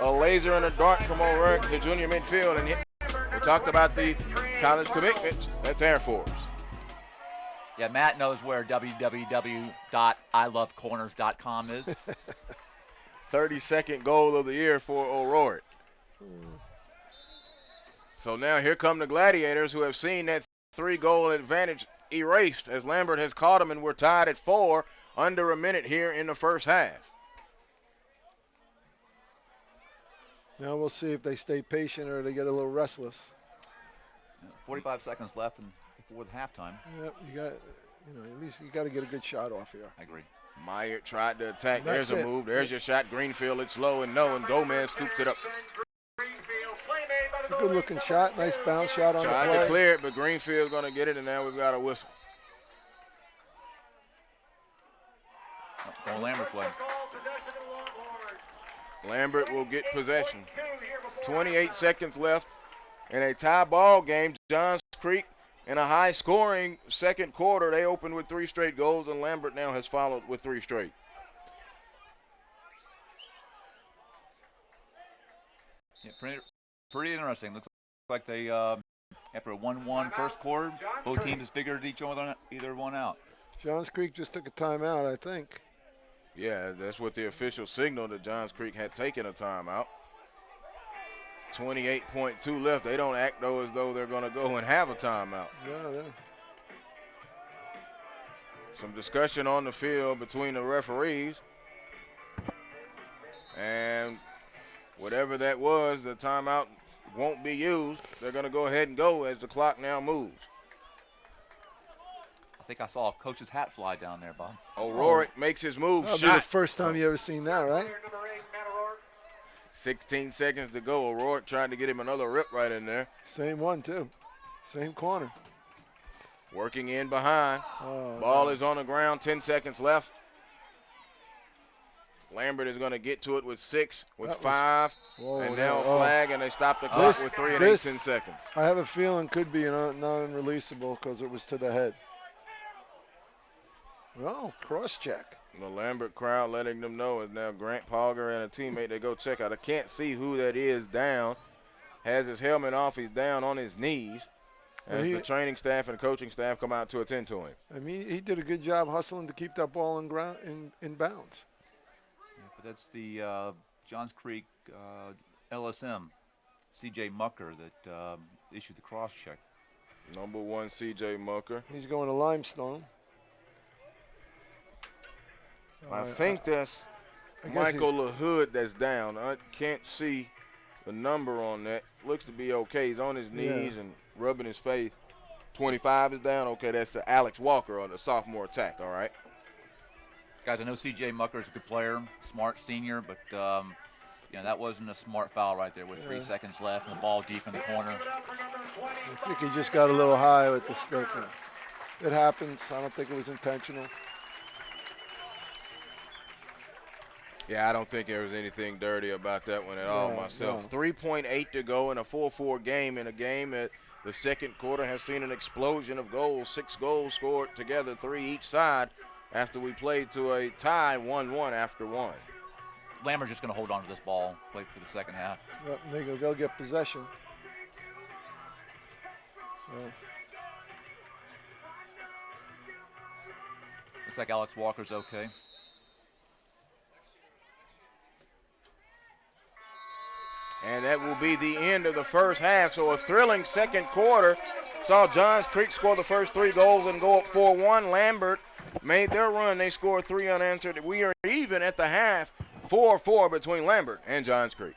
A laser and a dart from O'Rourke to junior midfield. And we talked about the college commitments. That's Air Force.
Yeah, Matt knows where www.ilovecorners.com is.
32nd goal of the year for O'Rourke. So now here come the Gladiators, who have seen that 3-goal advantage erased as Lambert has caught them, and we're tied at 4, under a minute here in the first half.
Now we'll see if they stay patient or they get a little restless.
45 seconds left before the halftime.
Yep, at least you got to get a good shot off here.
I agree.
Meyer tried to attack. There's a move. There's your shot. Greenfield, it's low and no, and Gomez scoops it up.
It's a good-looking shot. Nice bounce shot on the play.
Tried to clear it, but Greenfield's going to get it, and now we've got a whistle.
Going Lambert's way.
Lambert will get possession. 28 seconds left in a tie ball game. Johns Creek in a high-scoring second quarter. They opened with 3 straight goals, and Lambert now has followed with 3 straight.
Yeah, pretty interesting. Looks like they, after a 1-1 first quarter, both teams figured either one out.
Johns Creek just took a timeout, I think.
Yeah, that's what the official signal that Johns Creek had taken a timeout. 28.2 left. They don't act though as though they're going to go and have a timeout.
Yeah.
Some discussion on the field between the referees. And whatever that was, the timeout won't be used. They're going to go ahead and go as the clock now moves.
I think I saw a coach's hat fly down there, Bob.
O'Rourke makes his move.
That'll
Shot.
be the first time you ever seen that, right?
16 seconds to go. O'Rourke trying to get him another rip right in there.
Same one, too. Same corner.
Working in behind.
Oh,
Ball is on the ground. 10 seconds left. Lambert is going to get to it with 6, with 5. And now a flag, and they stop the clock with 3 and 18 seconds.
I have a feeling could be non-releasable because it was to the head. Oh, cross-check.
The Lambert crowd letting them know is now Grant Palger and a teammate. They go check out. I can't see who that is down. Has his helmet off. He's down on his knees as the training staff and coaching staff come out to attend to him.
I mean, he did a good job hustling to keep that ball in bounds.
Yeah, but that's the Johns Creek LSM, C.J. Mucker, that issued the cross-check.
Number 1, C.J. Mucker.
He's going to Limestone.
I think that's Michael LaHood that's down. I can't see the number on that. Looks to be okay. He's on his knees and rubbing his face. 25 is down. Okay, that's Alex Walker on the sophomore attack, all right.
Guys, I know C.J. Mucker is a good player, smart senior, but that wasn't a smart foul right there with 3 seconds left and the ball deep in the corner.
I think he just got a little high with the stick. It happens. I don't think it was intentional.
Yeah, I don't think there was anything dirty about that one at all myself. 3.8 to go in a 4-4 game, in a game that the second quarter has seen an explosion of goals. 6 goals scored together, 3 each side, after we played to a tie 1-1 after 1.
Lambert's just going to hold on to this ball, play for the second half.
Yep, they'll get possession. So.
Looks like Alex Walker's okay.
And that will be the end of the first half. So a thrilling second quarter. Saw Johns Creek score the first 3 goals and go up 4-1. Lambert made their run. They scored 3 unanswered. We are even at the half, 4-4 between Lambert and Johns Creek.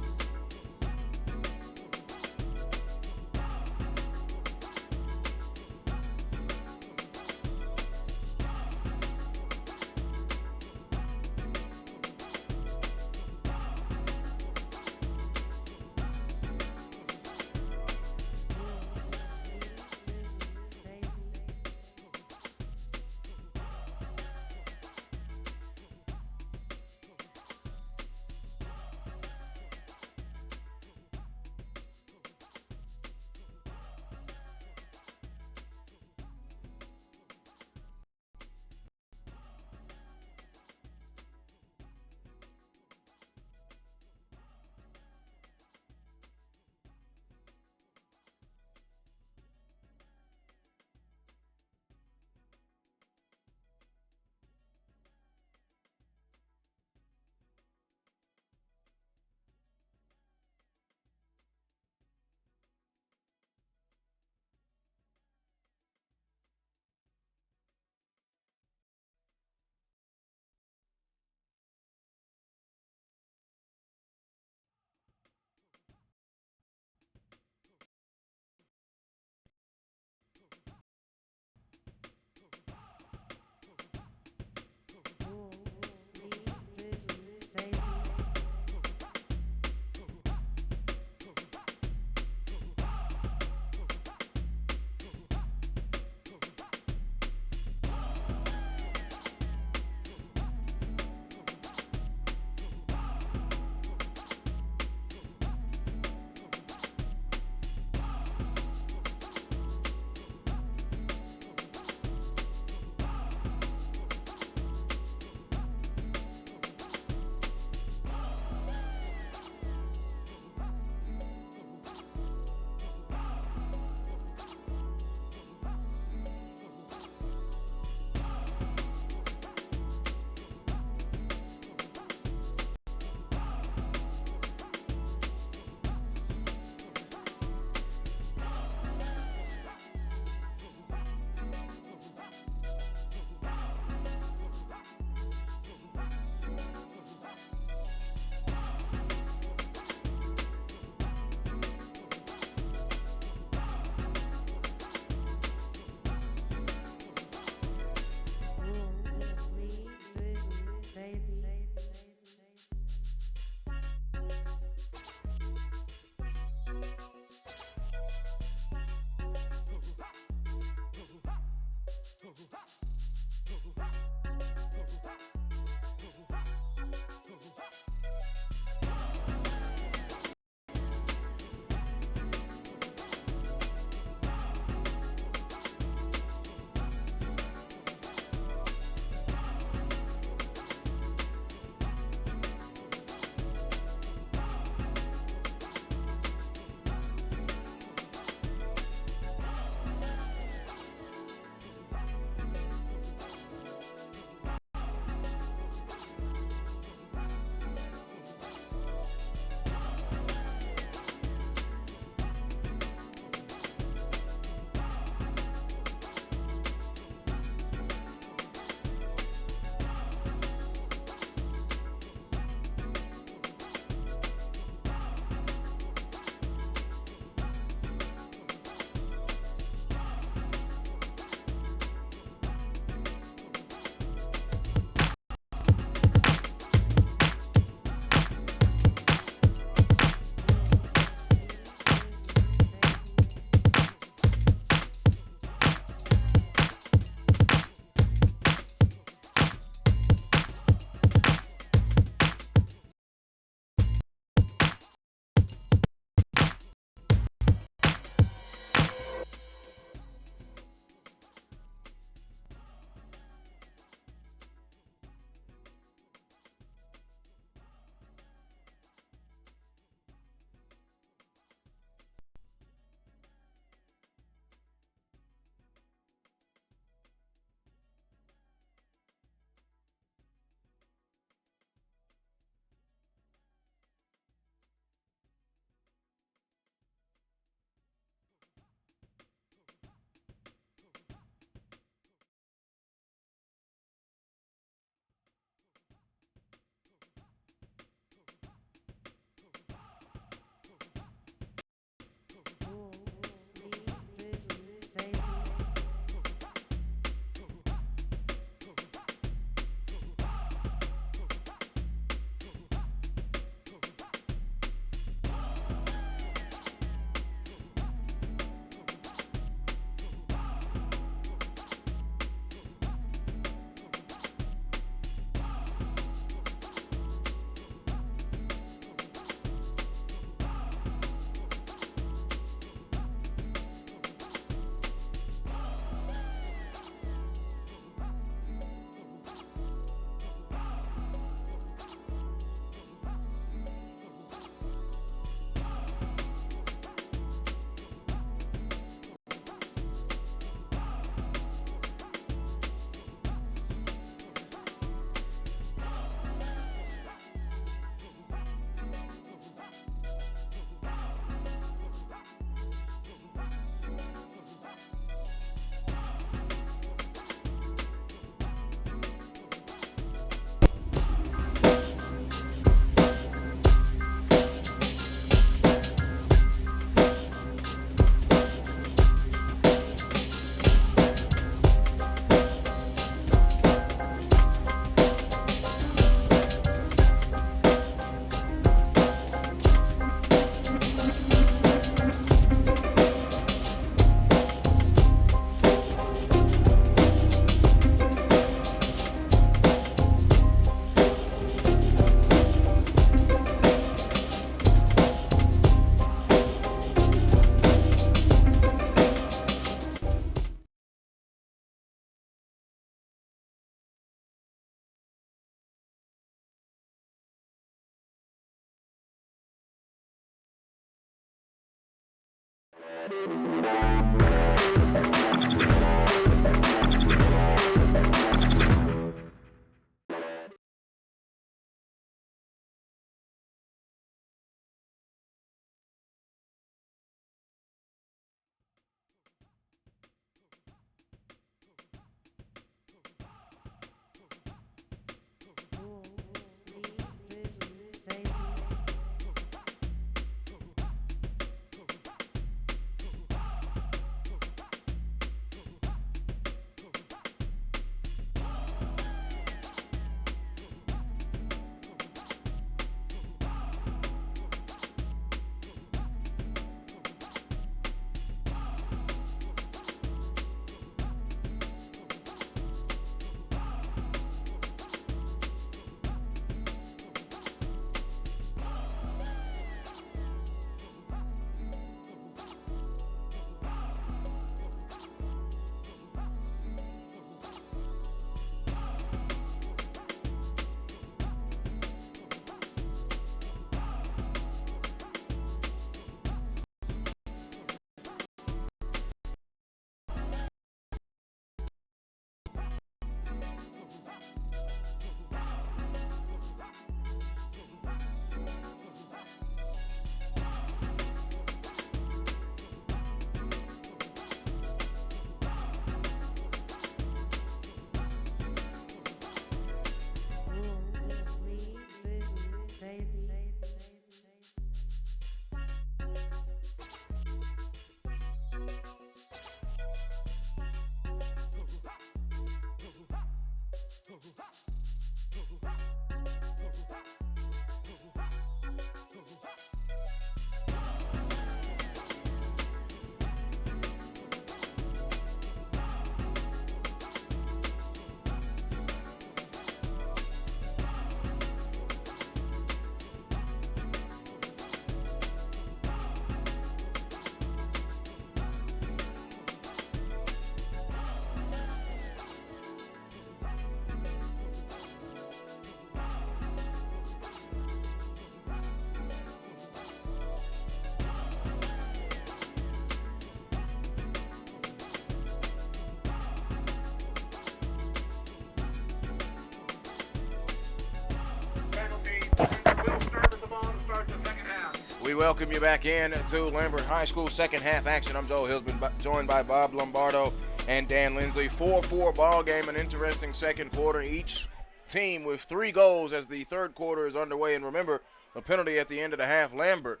We welcome you back in to Lambert High School second half action. I'm Joe Hillsman, joined by Bob Lombardo and Dan Lindsley. 4-4 ball game, an interesting second quarter. Each team with 3 goals as the third quarter is underway. And remember, the penalty at the end of the half, Lambert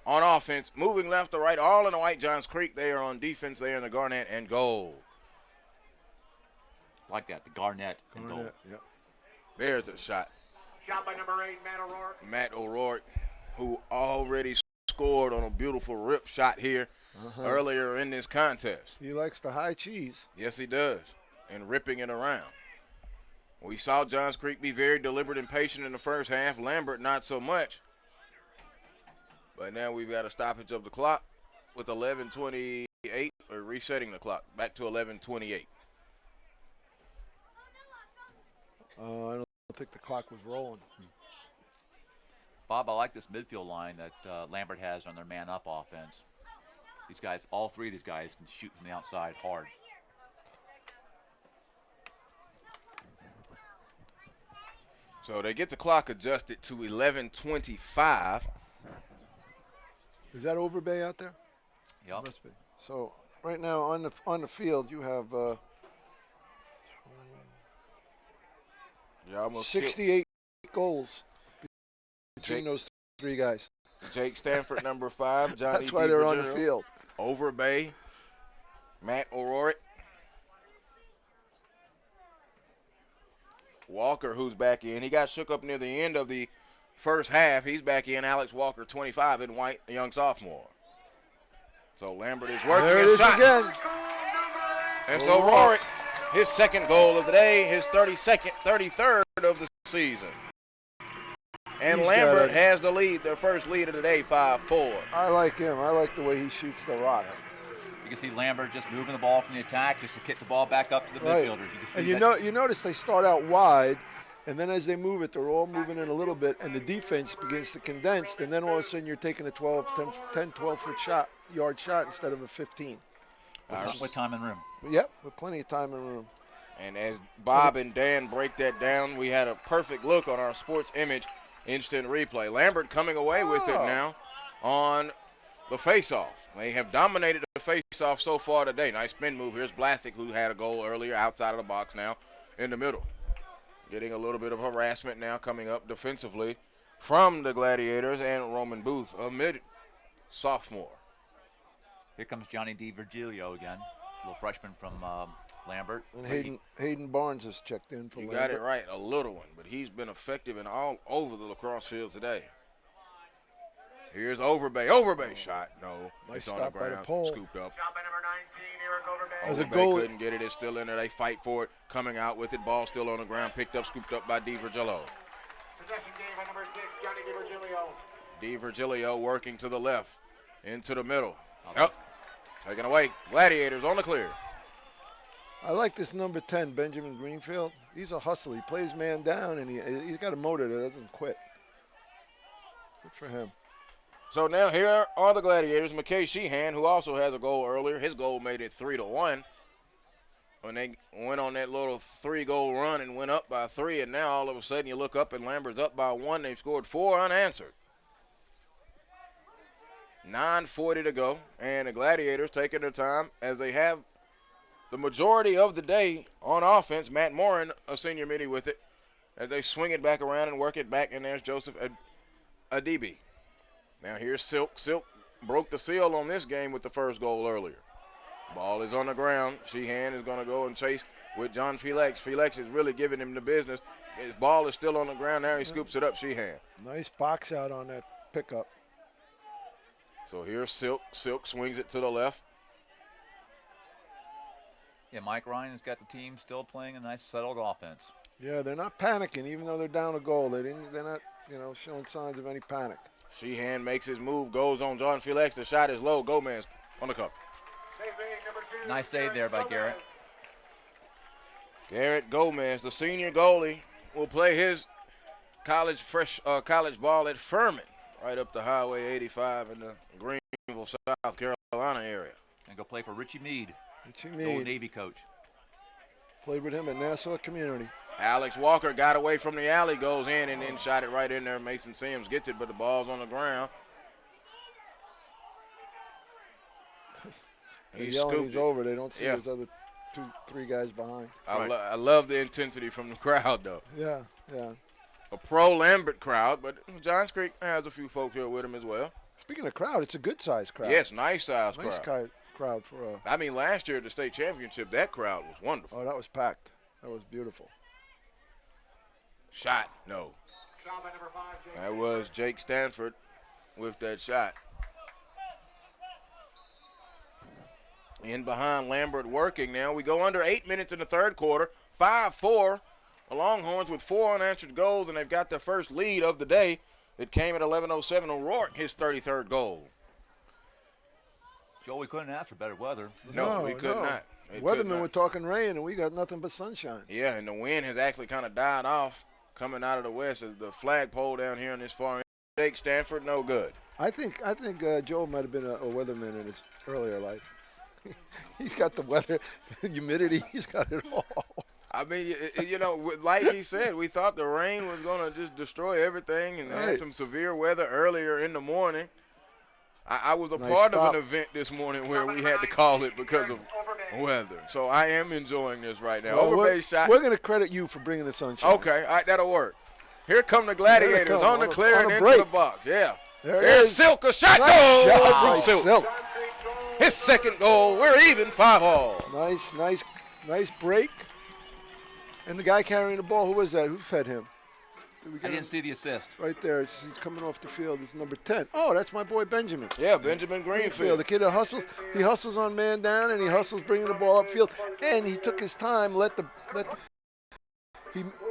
on offense, moving left to right, all in the white. Johns Creek, they are on defense. They are in the Garnet and goal.
Like that, the Garnet and goal.
Yep.
There's a shot.
Shot by number 8, Matt O'Rourke.
Matt O'Rourke, who already scored on a beautiful rip shot here earlier in this contest.
He likes the high cheese.
Yes, he does, and ripping it around. We saw Johns Creek be very deliberate and patient in the first half. Lambert not so much. But now we've got a stoppage of the clock with 11:28, or resetting the clock back to 11:28.
I don't think the clock was rolling.
Bob, I like this midfield line that Lambert has on their man-up offense. These guys, all 3 of these guys can shoot from the outside hard.
So they get the clock adjusted to 11:25.
Is that Overbay out there?
Yep.
Must be. So right now on the field you have
Yeah, almost
68 goals between
Jake,
those 3 guys.
Jake Stanford, number 5. Johnny
That's why they're on the
DiGiorgio,
field.
Overbay, Matt O'Rourke, Walker, who's back in. He got shook up near the end of the first half. He's back in. Alex Walker, 25, in white, a young sophomore. So Lambert is working
There it
his
is
shot.
again.
And so O'Rourke, his second goal of the day, his 33rd of the season. And
He's
Lambert
got it.
has the lead, their first lead of the day, 5-4.
I like him. I like the way he shoots the rock.
You can see Lambert just moving the ball from the attack just to kick the ball back up to the
Right.
midfielders. You can see
And
that.
you notice they start out wide, And then as they move it, they're all moving in a little bit, and the defense begins to condense, and then all of a sudden you're taking a 12-foot shot, yard shot instead of a 15.
With time and room.
Yep, with plenty of time and room.
And as Bob and Dan break that down, we had a perfect look on our sports image instant replay. Lambert coming away with it now on the face-off. They have dominated the face-off so far today. Nice spin move. Here's Blastic, who had a goal earlier outside of the box now in the middle. Getting a little bit of harassment now coming up defensively from the Gladiators and Roman Booth, a mid-sophomore.
Here comes Johnny DiVirgilio again, little freshman from Lambert.
And Hayden Barnes has checked in for Lambert.
You got it right, a little one, but he's been effective in all over the lacrosse field today. Here's Overbay. Overbay shot. No.
Nice
it's on
stop
the
by the
ground.
pole.
Scooped up.
Stop by number 19, Eric Overbay.
As a
Overbay
goalie-
couldn't get it. It's still in there. They fight for it. Coming out with it. Ball still on the ground. Picked up, scooped up by DiVirgilio.
Possession game by number 6, Johnny DiVirgilio.
DiVirgilio working to the left. Into the middle. Yep. Taken away. Gladiators on the clear.
I like this number 10, Benjamin Greenfield. He's a hustler. He plays man down, and he's got a motor that doesn't quit. Good for him.
So now here are the Gladiators. McKay Sheehan, who also has a goal earlier. His goal made it 3-1. When they went on that little 3-goal run and went up by 3, and now all of a sudden you look up and Lambert's up by 1. They've scored 4 unanswered. 9:40 to go, and the Gladiators taking their time as they have the majority of the day on offense. Matt Morin, a senior midi with it, as they swing it back around and work it back, and there's Joseph Adibi. Now here's Silk. Silk broke the seal on this game with the first goal earlier. Ball is on the ground. Sheehan is going to go and chase with John Felix. Felix is really giving him the business. His ball is still on the ground. Now he scoops it up, Sheehan.
Nice box out on that pickup.
So here's Silk. Silk swings it to the left.
Yeah, Mike Ryan's got the team still playing a nice settled offense.
Yeah, they're not panicking, even though they're down a goal. They're not, showing signs of any panic.
Sheehan makes his move, goes on John Felix. The shot is low. Gomez on the cup.
Nice save there by Garrett.
Garrett Gomez, the senior goalie, will play his college ball at Furman, right up the Highway 85 in the Greenville, South Carolina area.
And go play for Richie Meade,
Richie
old
Meade.
Navy coach.
Played with him at Nassau Community.
Alex Walker got away from the alley, goes in, and then shot it right in there. Mason Sims gets it, but the ball's on the ground.
They're
He
yelling
scooped
he's
it.
over. They don't see
Yeah.
those other 2-3 guys behind.
I love the intensity from the crowd, though.
Yeah.
A pro-Lambert crowd, but Johns Creek has a few folk here with him as well.
Speaking of crowd, it's a good-sized crowd.
Yes, nice-sized
Nice
crowd.
crowd for a.
I mean, last year at the state championship, that crowd was wonderful.
Oh, that was packed. That was beautiful.
Shot, no.
Shot by number 5, Jake.
That was Jake Stanford with that shot. In behind Lambert working now. We go under 8 minutes in the third quarter. 5-4. The Longhorns with 4 unanswered goals, and they've got their first lead of the day. It came at 11:07. O'Rourke, his 33rd goal.
Joe, we couldn't ask for better weather.
No, we could not. It could
Weathermen
not.
were talking rain, and we got nothing but sunshine.
Yeah, and the wind has actually kind of died off coming out of the west as the flagpole down here in this far end. Jake Stanford, no good.
I think Joel might have been a weatherman in his earlier life. He's got the weather, humidity. He's got it all.
I mean, like he said, we thought the rain was going to just destroy everything, and had some severe weather earlier in the morning. I was a part of an event this morning where we had to call it because of weather. So I am enjoying this right now.
Well,
Overbay shot.
We're going to credit you for bringing the sunshine.
Okay, all right, that'll work. Here come the Gladiators on the clear and into the box. Yeah. There's Silk, a shot.
Nice
Goal!
shot by
Bruce Silk.
Silk.
His second goal. We're even 5-all.
Nice break. And the guy carrying the ball, who was that? Who fed him? Did we
I
get
didn't
him?
see the assist.
Right there. He's coming off the field. It's number 10. Oh, that's my boy Benjamin.
Yeah, Benjamin Greenfield.
The kid that hustles. He hustles on man down, and he hustles bringing the ball upfield. And he took his time,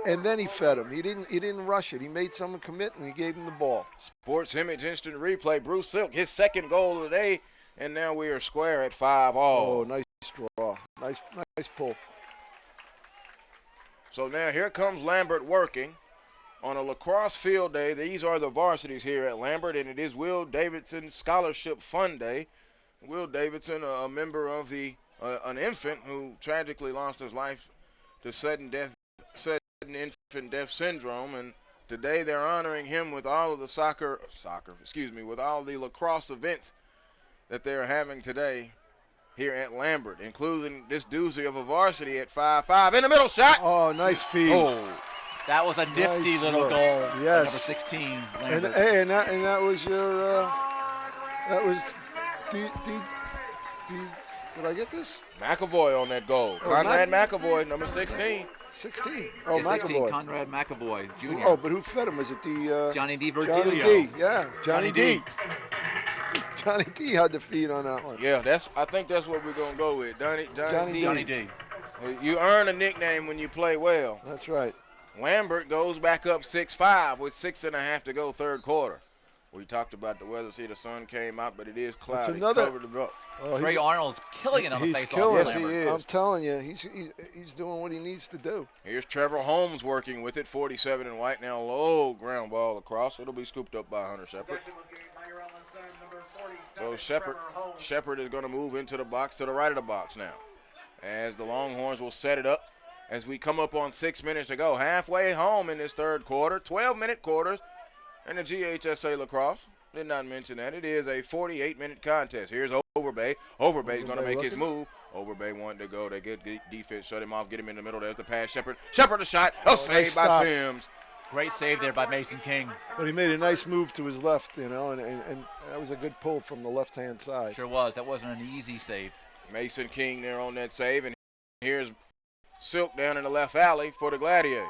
and then he fed him. He didn't rush it. He made someone commit, and he gave him the ball.
Sports Image Instant Replay. Bruce Silk, his second goal of the day, and now we are square at 5-all.
Oh, nice draw. Nice pull.
So now here comes Lambert working on a lacrosse field day. These are the varsities here at Lambert, and it is Will Davidson Scholarship Fund Day. Will Davidson, a member of an infant who tragically lost his life to sudden infant death syndrome, and today they're honoring him with all of the with all the lacrosse events that they're having today here at Lambert, including this doozy of a varsity at 5'5". In the middle shot.
Oh, nice feed.
Oh, that was a nifty
Nice
little
look.
goal.
Yes.
Number 16.
And
Lambert.
hey, and that was your did I get this?
McAvoy on that goal.
Oh,
Conrad McAvoy, number 16.
16. Oh,
Yeah, 16,
McAvoy.
Conrad McAvoy Jr.
Oh, but who fed him? Was it the
Johnny D.
Johnny
Virgilio.
D? Yeah, Johnny
D.
D. Johnny D had the feed on that one.
Yeah, I think that's what we're gonna go with. Johnny
Johnny
D.
D.
Johnny D.
You earn a nickname when you play well.
That's right.
Lambert goes back up 6-5 with 6.5 to go, third quarter. We talked about the weather. See, the sun came out, but it is cloudy.
another-
Covered the up.
Oh,
Trey Arnold's killing it on the
he's
face-off.
killing
Yes,
it.
he
Lambert.
is.
I'm telling you, he's doing what he needs to do.
Here's Trevor Holmes working with it, 47 and white. Now low ground ball across. It'll be scooped up by Hunter Shepard. So Shepard is going to move into the box to the right of the box now, as the Longhorns will set it up as we come up on 6 minutes to go. Halfway home in this third quarter, 12-minute quarters in the GHSA lacrosse. Did not mention that. It is a 48-minute contest. Here's Overbay. Overbay's going to make his move. Overbay wanted to go. They get defense, shut him off, get him in the middle. There's the pass. Shepard the shot. A save
nice
by
stop.
Sims.
Great save there by Mason King.
But he made a nice move to his left, and that was a good pull from the left-hand side.
Sure was. That wasn't an easy save.
Mason King there on that save. And here's Silk down in the left alley for the Gladiators.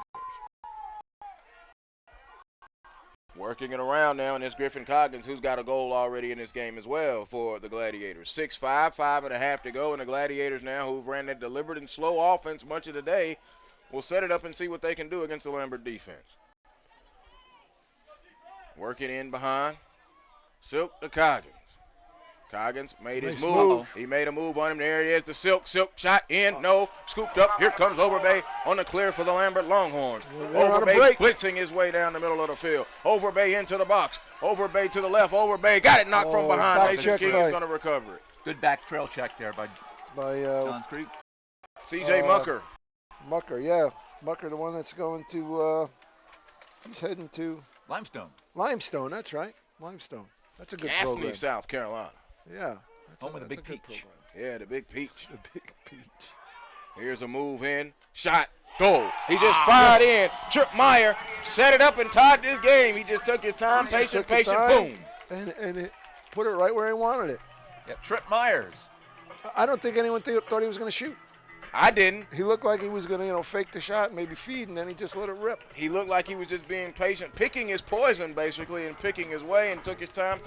Working it around now, and it's Griffin Coggins, who's got a goal already in this game as well for the Gladiators. 6-5, 5.5 to go, and the Gladiators now, who've ran that deliberate and slow offense much of the day, will set it up and see what they can do against the Lambert defense. Working in behind. Silk to Coggins. Coggins made his
Nice
move.
move.
He made a move on him. There it is. The Silk shot in. No. Scooped up. Here comes Overbay on the clear for the Lambert Longhorns.
They're on a
Overbay
break.
blitzing his way down the middle of the field. Overbay into the box. Overbay to the left. Overbay got it knocked from behind.
back
Mason
check
King
by-
is going to recover it.
Good back trail check there by Johns Creek.
C.J. Mucker.
Mucker, yeah. Mucker, the one that's going to, he's heading to
Limestone.
Limestone, that's right. Limestone. That's a good
Gaffney,
program.
South Carolina.
Yeah.
Home with a
that's
big
good
peach.
program.
Yeah, the Big Peach.
The big peach.
Here's a move in. Shot. Goal. He just fired in. Trip Meyer set it up and tied this game. He just took his time. Patient.
Took the time,
Boom.
And it put it right where he wanted it.
Yep, Trip Myers.
I don't think anyone thought he was going to shoot.
I didn't.
He looked like he was going to, fake the shot and maybe feed, and then he just let it rip.
He looked like he was just being patient, picking his poison basically and picking his way, and took his time.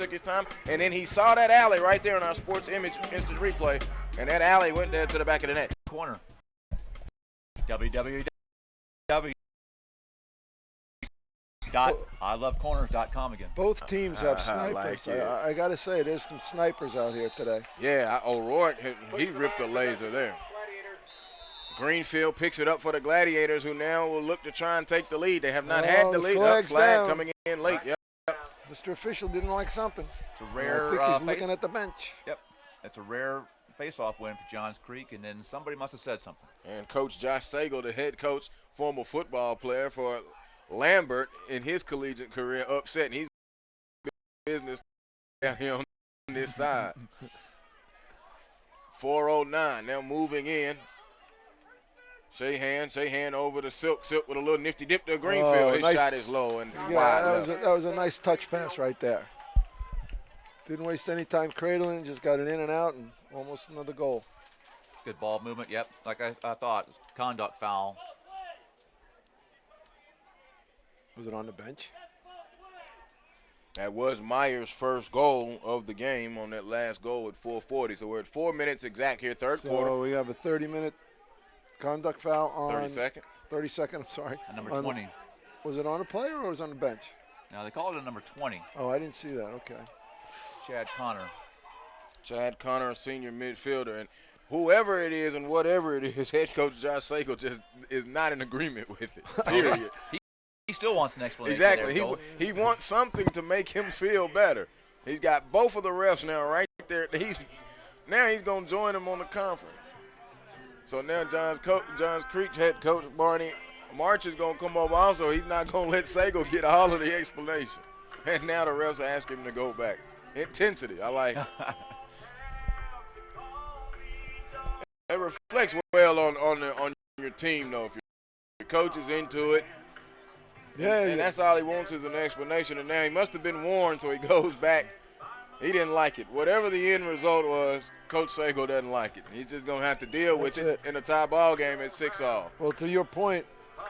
And then he saw that alley right there in our sports image instant replay, and that alley went there to the back of the net.
Corner. www.ilovecorners.com again.
Both teams have
I like
snipers.
it.
I got to say, there's some snipers out here today.
Yeah, O'Rourke, he ripped a laser there. Greenfield picks it up for the Gladiators, who now will look to try and take the lead. They have not had the
the
lead.
flag's
Flag
down.
coming in late. Yep.
Mr. Official didn't like something.
It's a rare.
I think he's looking at the bench.
Yep, that's a rare face-off win for Johns Creek, and then somebody must have said something.
And Coach Josh Sagal, the head coach, former football player for Lambert in his collegiate career, upset. And he's business down here on this side. 4:09 now moving in. Shahan over to Silk with a little nifty dip to Greenfield. His
nice.
shot is low and
Yeah,
wide
that was a nice touch pass right there. Didn't waste any time cradling, just got it in and out, and almost another goal.
Good ball movement. Yep, like I thought. Conduct foul.
Was it on the bench?
That was Meyer's first goal of the game on that last goal at 4:40. So we're at 4 minutes exact here, third quarter.
So we have a 30-minute conduct foul on
30-second.
30-second, I'm sorry.
And number
On-
20.
Was it on a player or was it on the bench?
Now they call it a number 20.
Oh, I didn't see that. Okay.
Chad Connor.
Chad Connor, a senior midfielder. And whoever it is and whatever it is, head coach Josh Sago just is not in agreement with it. Period.
He still wants an explanation.
Exactly.
There, Joel.
He wants something to make him feel better. He's got both of the refs now right there. He's going to join them on the conference. So now Johns Creek's head coach Barney March is going to come over also. He's not going to let Sago get all of the explanation. And now the refs are asking him to go back. Intensity. I like it. It reflects well on your team, though. If your coach is into it, and that's all he wants is an explanation. And now he must have been warned, so he goes back. He didn't like it. Whatever the end result was, Coach Sago doesn't like it. He's just going to have to deal with it in a tie ball game at 6-all.
Well, to your point,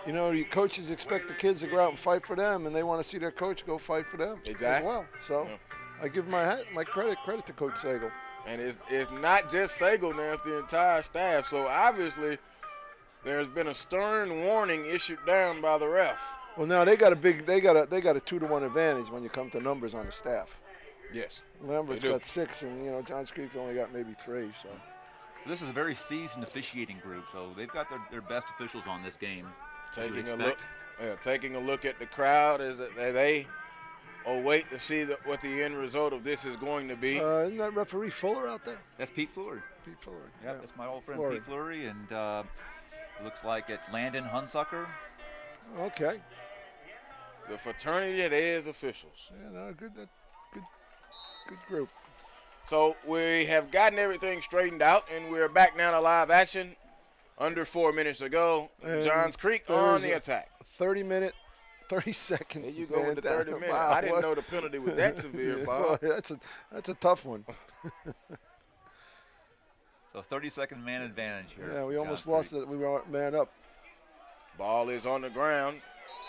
you know, your coaches expect the kids to go out and fight for them, and they want to see their coach go fight for them as well. So I give my credit to Coach Sago.
And it's not just Sago now; it's the entire staff. So obviously, there's been a stern warning issued down by the ref.
Well, now they got a 2-to-1 advantage when you come to numbers on the staff.
Yes.
Lambert's got 6, and you know Johns Creek's only got maybe 3. So
this is a very seasoned officiating group, so they've got their best officials on this game.
Taking a look at the crowd as they await to see what the end result of this is going to be.
Isn't that referee Fuller out there?
That's Pete Fleury.
Pete Fleury.
Yep,
Yeah,
that's my old friend
Fleury.
Pete Fleury, and it looks like it's Landon Hunsucker.
Okay.
The fraternity that is officials.
Yeah, no, good group.
So we have gotten everything straightened out, and we're back now to live action. Under 4 minutes ago,
And
Johns Creek on the attack.
30-second.
There you go with the 30 minutes.
Wow,
I didn't know the penalty was that severe, Bob.
Boy, that's a tough one.
So 30-second man advantage here.
Yeah, we
for
almost
Johns
lost
Creek.
it. We were man up.
Ball is on the ground.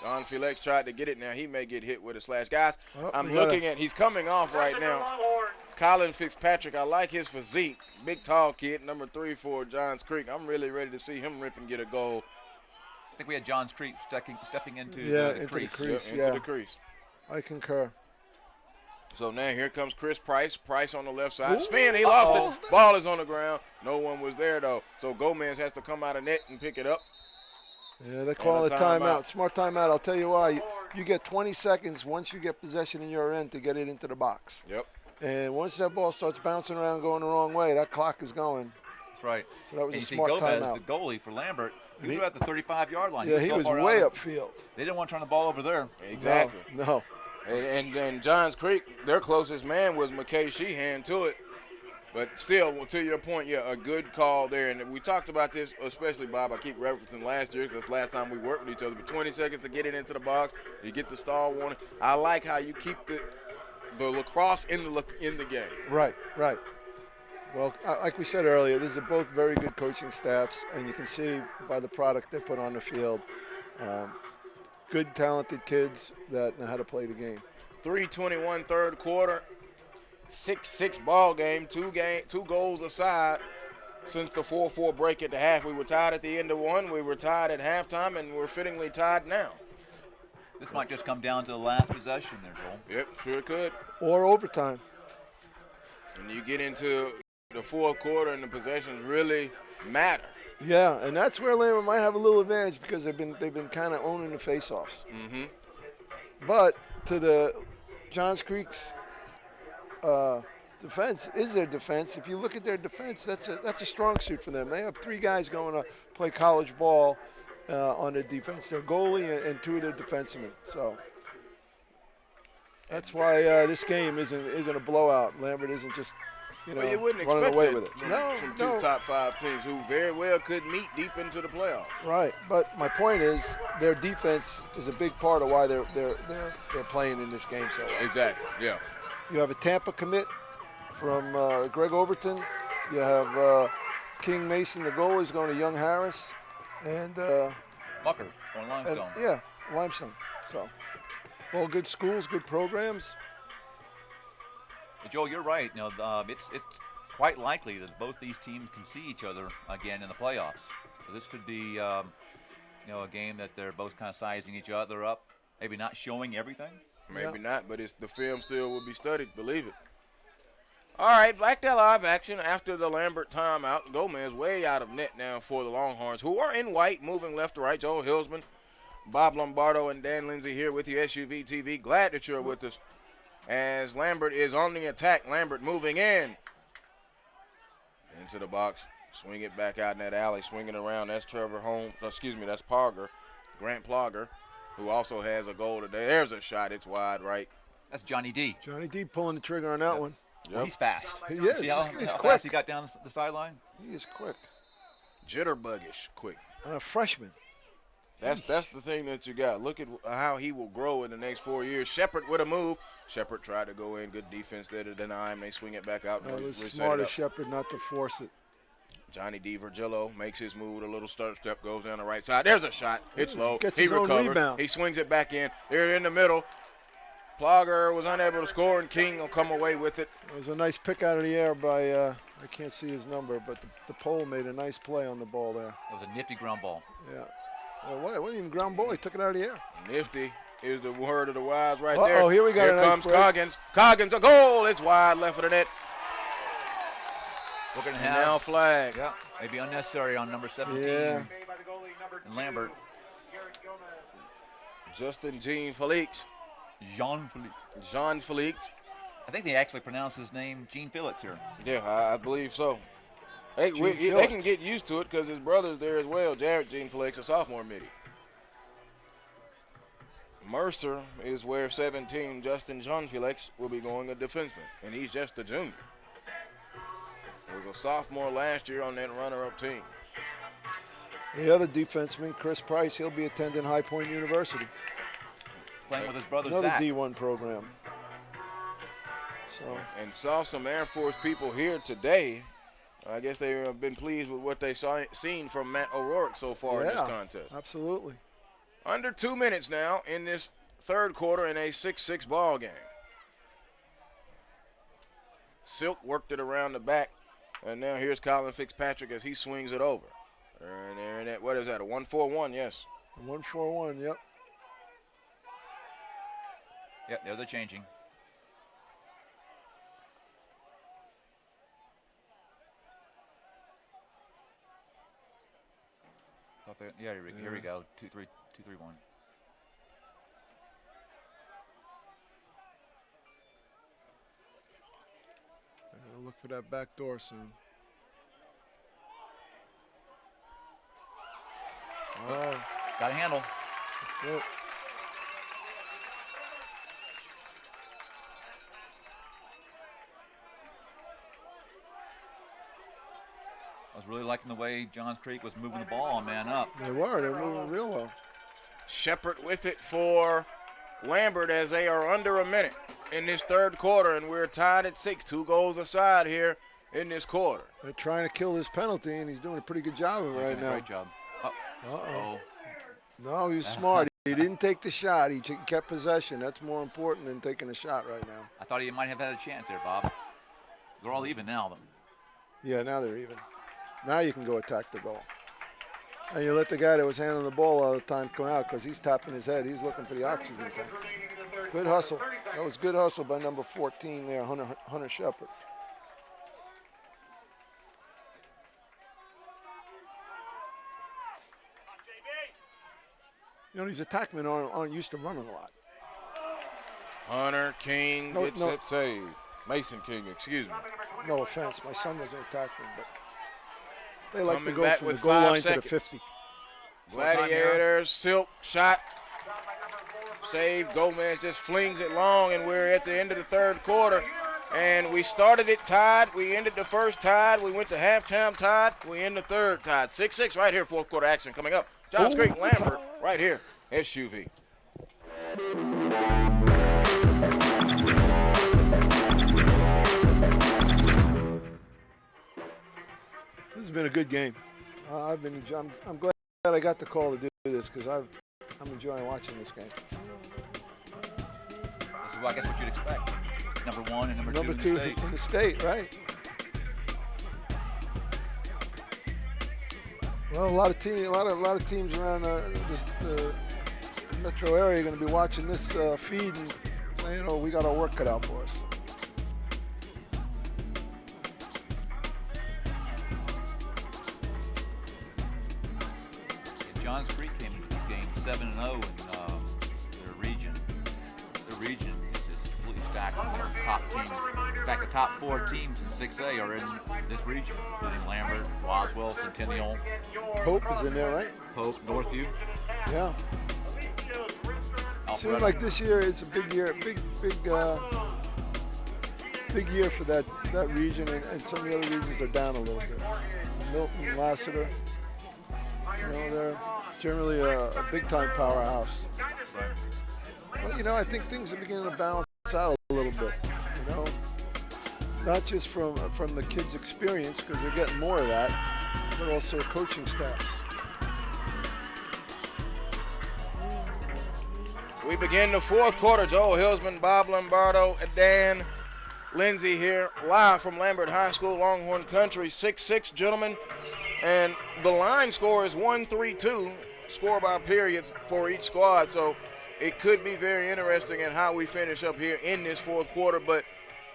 Don Felix tried to get it. Now he may get hit with a slash. Guys,
Oh,
I'm looking at, he's coming off right now.
Longhorns.
Colin Fitzpatrick, I like his physique. Big, tall kid, number 3 for Johns Creek. I'm really ready to see him rip and get a goal.
I think we had Johns Creek stepping into
Yeah,
the
into the
crease.
crease.
Into the crease.
I concur.
So now here comes Chris Price. Price on the left side.
Ooh.
Spin, he lost it. Ball is on the ground. No one was there, though. So Gomez has to come out of net and pick it up.
Yeah, they're calling a
timeout.
timeout. Smart timeout. I'll tell you why. You get 20 seconds once you get possession in your end to get it into the box.
Yep.
And once that ball starts bouncing around going the wrong way, that clock is going.
That's right.
So that was
And
a
you see
smart
Gomez,
timeout.
the goalie for Lambert, he was at the 35-yard line.
Yeah, he was
so far
way
out.
upfield.
They didn't want to turn the ball over there.
Exactly.
No.
And then Johns Creek, their closest man was McKay Sheehan to it. But still, to your point, yeah, a good call there. And we talked about this, especially, Bob, I keep referencing last year because that's the last time we worked with each other. But 20 seconds to get it into the box, you get the stall warning. I like how you keep the lacrosse in the game.
Right. Well, like we said earlier, these are both very good coaching staffs, and you can see by the product they put on the field. Good, talented kids that know how to play the game.
3:21 third quarter, 6-6 ball game, two goals aside since the 4-4 break at the half. We were tied at the end of one. We were tied at halftime, and we're fittingly tied now.
This might just come down to the last possession there, Joel.
Yep, sure could.
Or overtime.
When you get into the fourth quarter and the possessions really matter.
Yeah, and that's where Lambert might have a little advantage because they've been kind of owning the faceoffs.
Mm-hmm.
But to the Johns Creek's defense is their defense. If you look at their defense, that's a strong suit for them. They have 3 guys going to play college ball on their defense. Their goalie and 2 of their defensemen. So that's why this game isn't a blowout. Lambert isn't just
Well, you wouldn't
running
expect
away
that
with it.
from two top 5 teams who very well could meet deep into the playoffs.
Right, but my point is their defense is a big part of why they're playing in this game so well.
Exactly. Yeah.
You have a Tampa commit from Greg Overton. You have King Mason, the goalie, is going to Young Harris, and
Bucker on Limestone.
Limestone. So, all good schools, good programs.
But Joel, you're right. You know, it's quite likely that both these teams can see each other again in the playoffs. So this could be, a game that they're both kind of sizing each other up, maybe not showing everything.
Maybe not, but the film still will be studied. Believe it. All right, back to live action after the Lambert timeout. Gomez way out of net now for the Longhorns, who are in white, moving left to right. Joel Hillsman, Bob Lombardo, and Dan Lindsay here with you, SUVtv. Glad that you're with us as Lambert is on the attack. Lambert moving in into the box. Swing it back out in that alley, swinging around. That's Trevor Holmes. That's Plogger, Grant Plogger, who also has a goal today. There's a shot. It's wide right.
That's Johnny D.
Johnny D pulling the trigger on that one.
Well, he's fast.
He is.
See how
He's
fast
quick.
he got down the sideline?
He is quick.
Jitterbuggish quick.
Freshman.
That's the thing that you got. Look at how he will grow in the next 4 years. Shepard with a move. Shepard tried to go in. Good defense there to deny him. They swing it back out.
That was smart of Shepard not to force it.
Johnny D. Virgillo makes his move. A little step goes down the right side. There's a shot. It's low.
Gets
He
his own
recovers.
rebound.
He swings it back in. They're in the middle. Plogger was unable to score, and King will come away with it.
It was a nice pick out of the air by, I can't see his number, but the pole made a nice play on the ball there.
That was a nifty ground ball.
Yeah. Well, it wasn't even ground ball. He took it out of the air.
Nifty is the word of the wise right there.
Oh, here we go.
Here comes Coggins. Coggins, a goal. It's wide left of the net.
We're going to
And
have
now flag.
Yeah, maybe unnecessary on number 17.
Yeah.
And Lambert.
Justin Jean Felix. Jean Felix.
I think they actually pronounce his name Gene Felix here.
Yeah, I believe so. They
Felix.
can get used to it because his brother's there as well. Jared Jean Felix, a sophomore midi. Mercer is where 17, Justin Jean Felix, will be going, a defenseman, and he's just a junior. He was a sophomore last year on that runner-up team.
The other defenseman, Chris Price, he'll be attending High Point University.
Playing with his brother
Another
Zach.
D1 program. So
And saw some Air Force people here today. I guess they have been pleased with what they seen from Matt O'Rourke so far in this contest.
Absolutely.
Under 2 minutes now in this third quarter in a 6-6 ball game. Silk worked it around the back, and now here's Colin Fitzpatrick as he swings it over. And there in that, what is that, a 1-4-1? Yes.
1-4-1, yep.
Yep, they're changing. Yeah, here we go. 2-3-1.
Look for that back door soon. Oh,
Got a handle.
that's it.
I was really liking the way Johns Creek was moving the ball and man up.
They were moving real well.
Shepard with it for Lambert as they are under a minute in this third quarter, and we're tied at 6. 2 goals aside here in this quarter.
They're trying to kill his penalty, and he's doing a pretty good job of it right now.
Great job.
Uh-oh. No, he was smart. He didn't take the shot. He kept possession. That's more important than taking a shot right now.
I thought he might have had a chance there, Bob. They're all even now, though.
Yeah, now they're even. Now you can go attack the goal. And you let the guy that was handling the ball all the time come out because he's tapping his head. He's looking for the oxygen tank. Good hustle. That was good hustle by number 14 there, Hunter Shepard. You know, these attackmen aren't used to running a lot.
Hunter King gets it saved. Mason King, excuse me.
No offense, my son was an attackman, but they like
Coming
to go
back
from the
with
goal
5
line to the
seconds.
50.
Gladiators, Silk, shot, save. Gomez just flings it long, and we're at the end of the third quarter. And we started it tied. We ended the first tied. We went to halftime tied. We end the third tied. 6-6 right here, fourth quarter action coming up. Johns Creek Lambert right here, SUV.
This has been a good game. I'm glad I got the call to do this because I'm enjoying watching this game.
This is, I guess, what you'd expect. Number 1 and number 2
in the state, right? Well, a lot of teams around the metro area are going to be watching this feed and saying, "Oh, we got our work cut out for us."
7-0 in their region. Their region is completely stacked with the top teams. In fact, the top 4 teams in 6A are in this region, including Lambert, Roswell, Centennial,
Pope is in there, right?
Pope, Northview.
Yeah. Seems like this year is a big year, big year for that region, and some of the other regions are down a little bit. Milton, Lassiter, they're generally a big-time powerhouse. But I think things are beginning to balance out a little bit. Not just from the kids' experience, because they're getting more of that, but also coaching staffs.
We begin the fourth quarter. Joel Hillsman, Bob Lombardo, and Dan Lindsay here, live from Lambert High School, Longhorn Country. 6-6, gentlemen. And the line score is 1-3-2, score by periods for each squad. So it could be very interesting in how we finish up here in this fourth quarter. But,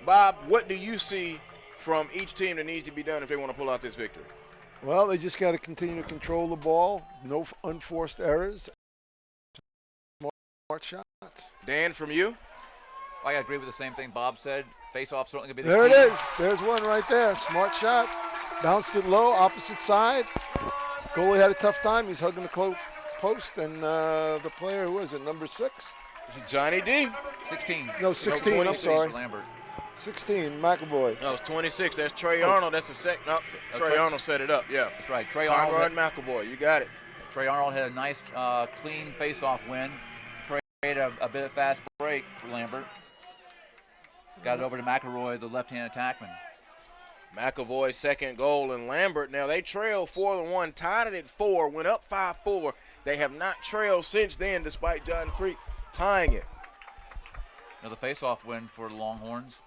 Bob, what do you see from each team that needs to be done if they want to pull out this victory?
Well, they just got to continue to control the ball, no unforced errors, smart shots.
Dan, from you?
I agree with the same thing Bob said. Face-off certainly going to be
There
the
it
key.
is. There's one right there. Smart shot. Bounced it low, opposite side. Goalie had a tough time. He's hugging the post, and the player, who is it, number 6?
Johnny D.
16.
No, 16, I'm
26
sorry.
for Lambert.
16, McAvoy.
No, it's 26. That's Trey Arnold. That's the second. No, Trey Arnold set it up, yeah.
That's right. Trey
Conrad
Arnold.
McAvoy, you got it.
Trey Arnold had a nice, clean face-off win. Created a bit of fast break for Lambert. Got it over to McElroy, the left-hand attackman.
McAvoy's second goal, and Lambert, now they trailed 4-1, tied it at 4, went up 5-4. They have not trailed since then, despite John Creek tying it.
Another face-off win for the Longhorns.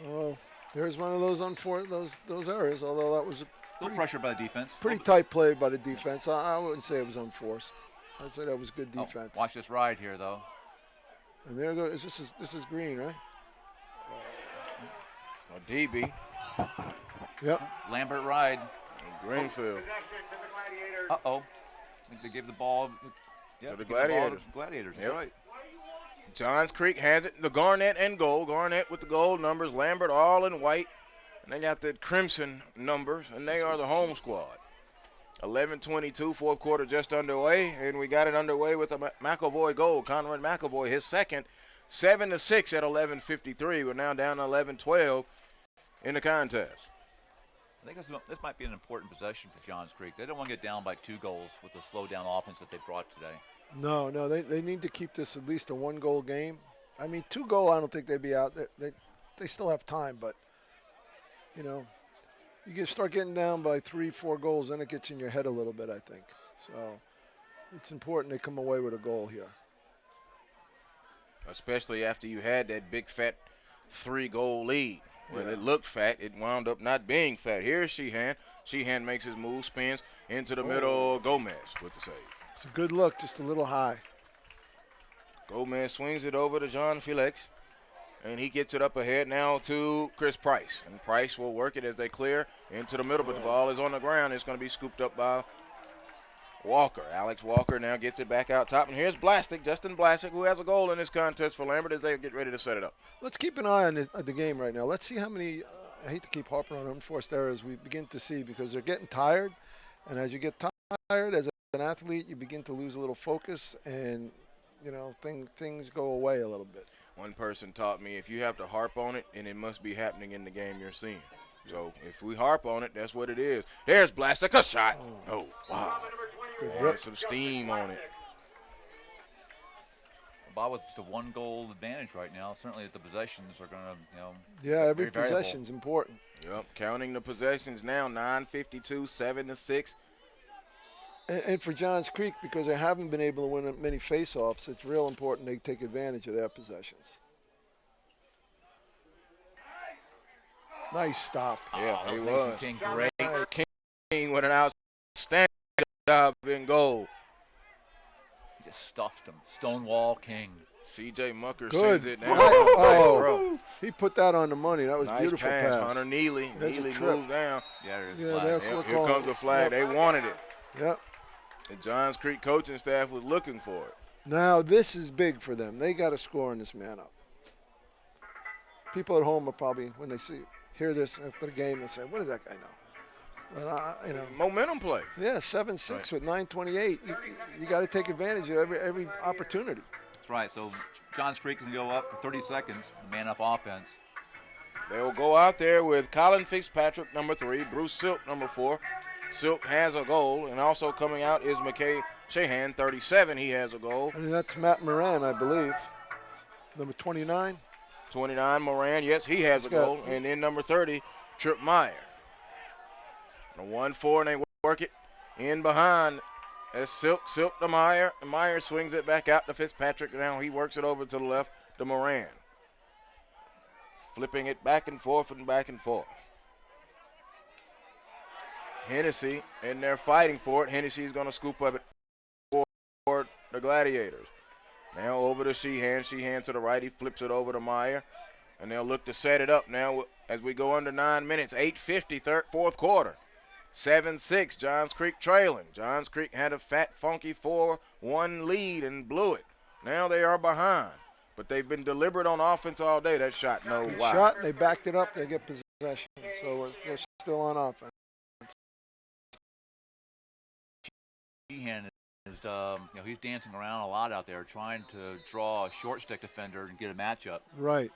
Well, there's one of those errors, although that was a
Little pressure by the defense.
pretty tight play by the defense. I wouldn't say it was unforced. I'd say that was good defense.
Watch this ride here, though.
And there goes, this is Green, right?
A DB.
Yep.
Lambert ride.
Greenfield.
Uh-oh. I think they gave the ball
To the
they gave
Gladiators.
The ball to Gladiators. That's
Yep.
right.
Johns Creek has it. The Garnett and goal. Garnett with the gold numbers. Lambert all in white. And they got the crimson numbers, and they are the home squad. 11:22, fourth quarter just underway, and we got it underway with a McAvoy goal. Conrad McAvoy, his second, 7-6 at 11:53. We're now down to 11-12 in the contest.
I think this might be an important possession for Johns Creek. They don't want to get down by 2 goals with the slow-down offense that they brought today.
No, they need to keep this at least a 1-goal game. I mean, 2-goal, I don't think they'd be out. They still have time, but, you can start getting down by 3-4 goals, then it gets in your head a little bit, I think. So it's important they come away with a goal here.
Especially after you had that big, fat 3-goal lead. When it looked fat, it wound up not being fat. Here's Sheehan. Sheehan makes his move, spins into the middle. Gomez with the save.
It's a good look, just a little high.
Gomez swings it over to John Felix, and he gets it up ahead now to Chris Price. And Price will work it as they clear into the middle, but the ball is on the ground. It's going to be scooped up by Walker. Alex Walker now gets it back out top. And here's Blastic, Justin Blastic, who has a goal in this contest for Lambert as they get ready to set it up.
Let's keep an eye on the game right now. Let's see how many, I hate to keep harping on unforced errors, we begin to see, because they're getting tired. And as you get tired as an athlete, you begin to lose a little focus, and, things go away a little bit.
One person taught me if you have to harp on it, and it must be happening in the game you're seeing. So if we harp on it, that's what it is. There's Blastic, a shot. Oh, wow. Had some steam on it.
Bob with just a 1-goal advantage right now. Certainly the possessions are going to,
Yeah, every
very variable.
possession's important.
Yep, counting the possessions now, 9:52, 7-6.
And for Johns Creek, because they haven't been able to win many face-offs, it's real important they take advantage of their possessions. Nice stop.
Yeah,
that
he
Mason
was.
King, great.
King with an outstanding job in goal.
He just stuffed him. Stonewall King.
C.J. Mucker
Good.
sends it down.
Oh, he put that on the money. That was
Nice
beautiful pass.
Hunter Neely.
There's a
Neely
trip.
moves down.
Yeah, there's
Yeah,
flag.
they're
Yep,
We're
here
calling-
comes the flag.
Yep.
They wanted it.
Yep.
The Johns Creek coaching staff was looking for it.
Now this is big for them. They got to score in this man-up. People at home are probably, when they hear this after the game, they say, "What does that guy know?" Well,
Momentum play.
Yeah, 7-6 with 9:28. You got to take advantage of every opportunity.
That's right. So Johns Creek can go up for 30 seconds, man-up offense.
They'll go out there with Colin Fitzpatrick, number 3, Bruce Silk, number 4. Silk has a goal, and also coming out is McKay Shahan, 37. He has a goal.
And that's Matt Moran, I believe. Number 29.
29, Moran, yes, he has a goal. And then number 30, Trip Meyer. The 1-4, and they work it in behind. As Silk to Meyer. And Meyer swings it back out to Fitzpatrick. Now he works it over to the left to Moran. Flipping it back and forth and back and forth. Hennessy, and they're fighting for it. Hennessy's going to scoop up it for the Gladiators. Now over to Sheehan. Sheehan to the right. He flips it over to Meyer. And they'll look to set it up now as we go under 9 minutes. 8:50, fourth quarter. 7-6, Johns Creek trailing. Johns Creek had a fat, funky 4-1 lead and blew it. Now they are behind. But they've been deliberate on offense all day. That shot, no wide.
Shot, they backed it up. They get possession. So they're still on offense.
Sheehan is, he's dancing around a lot out there, trying to draw a short stick defender and get a matchup.
Right.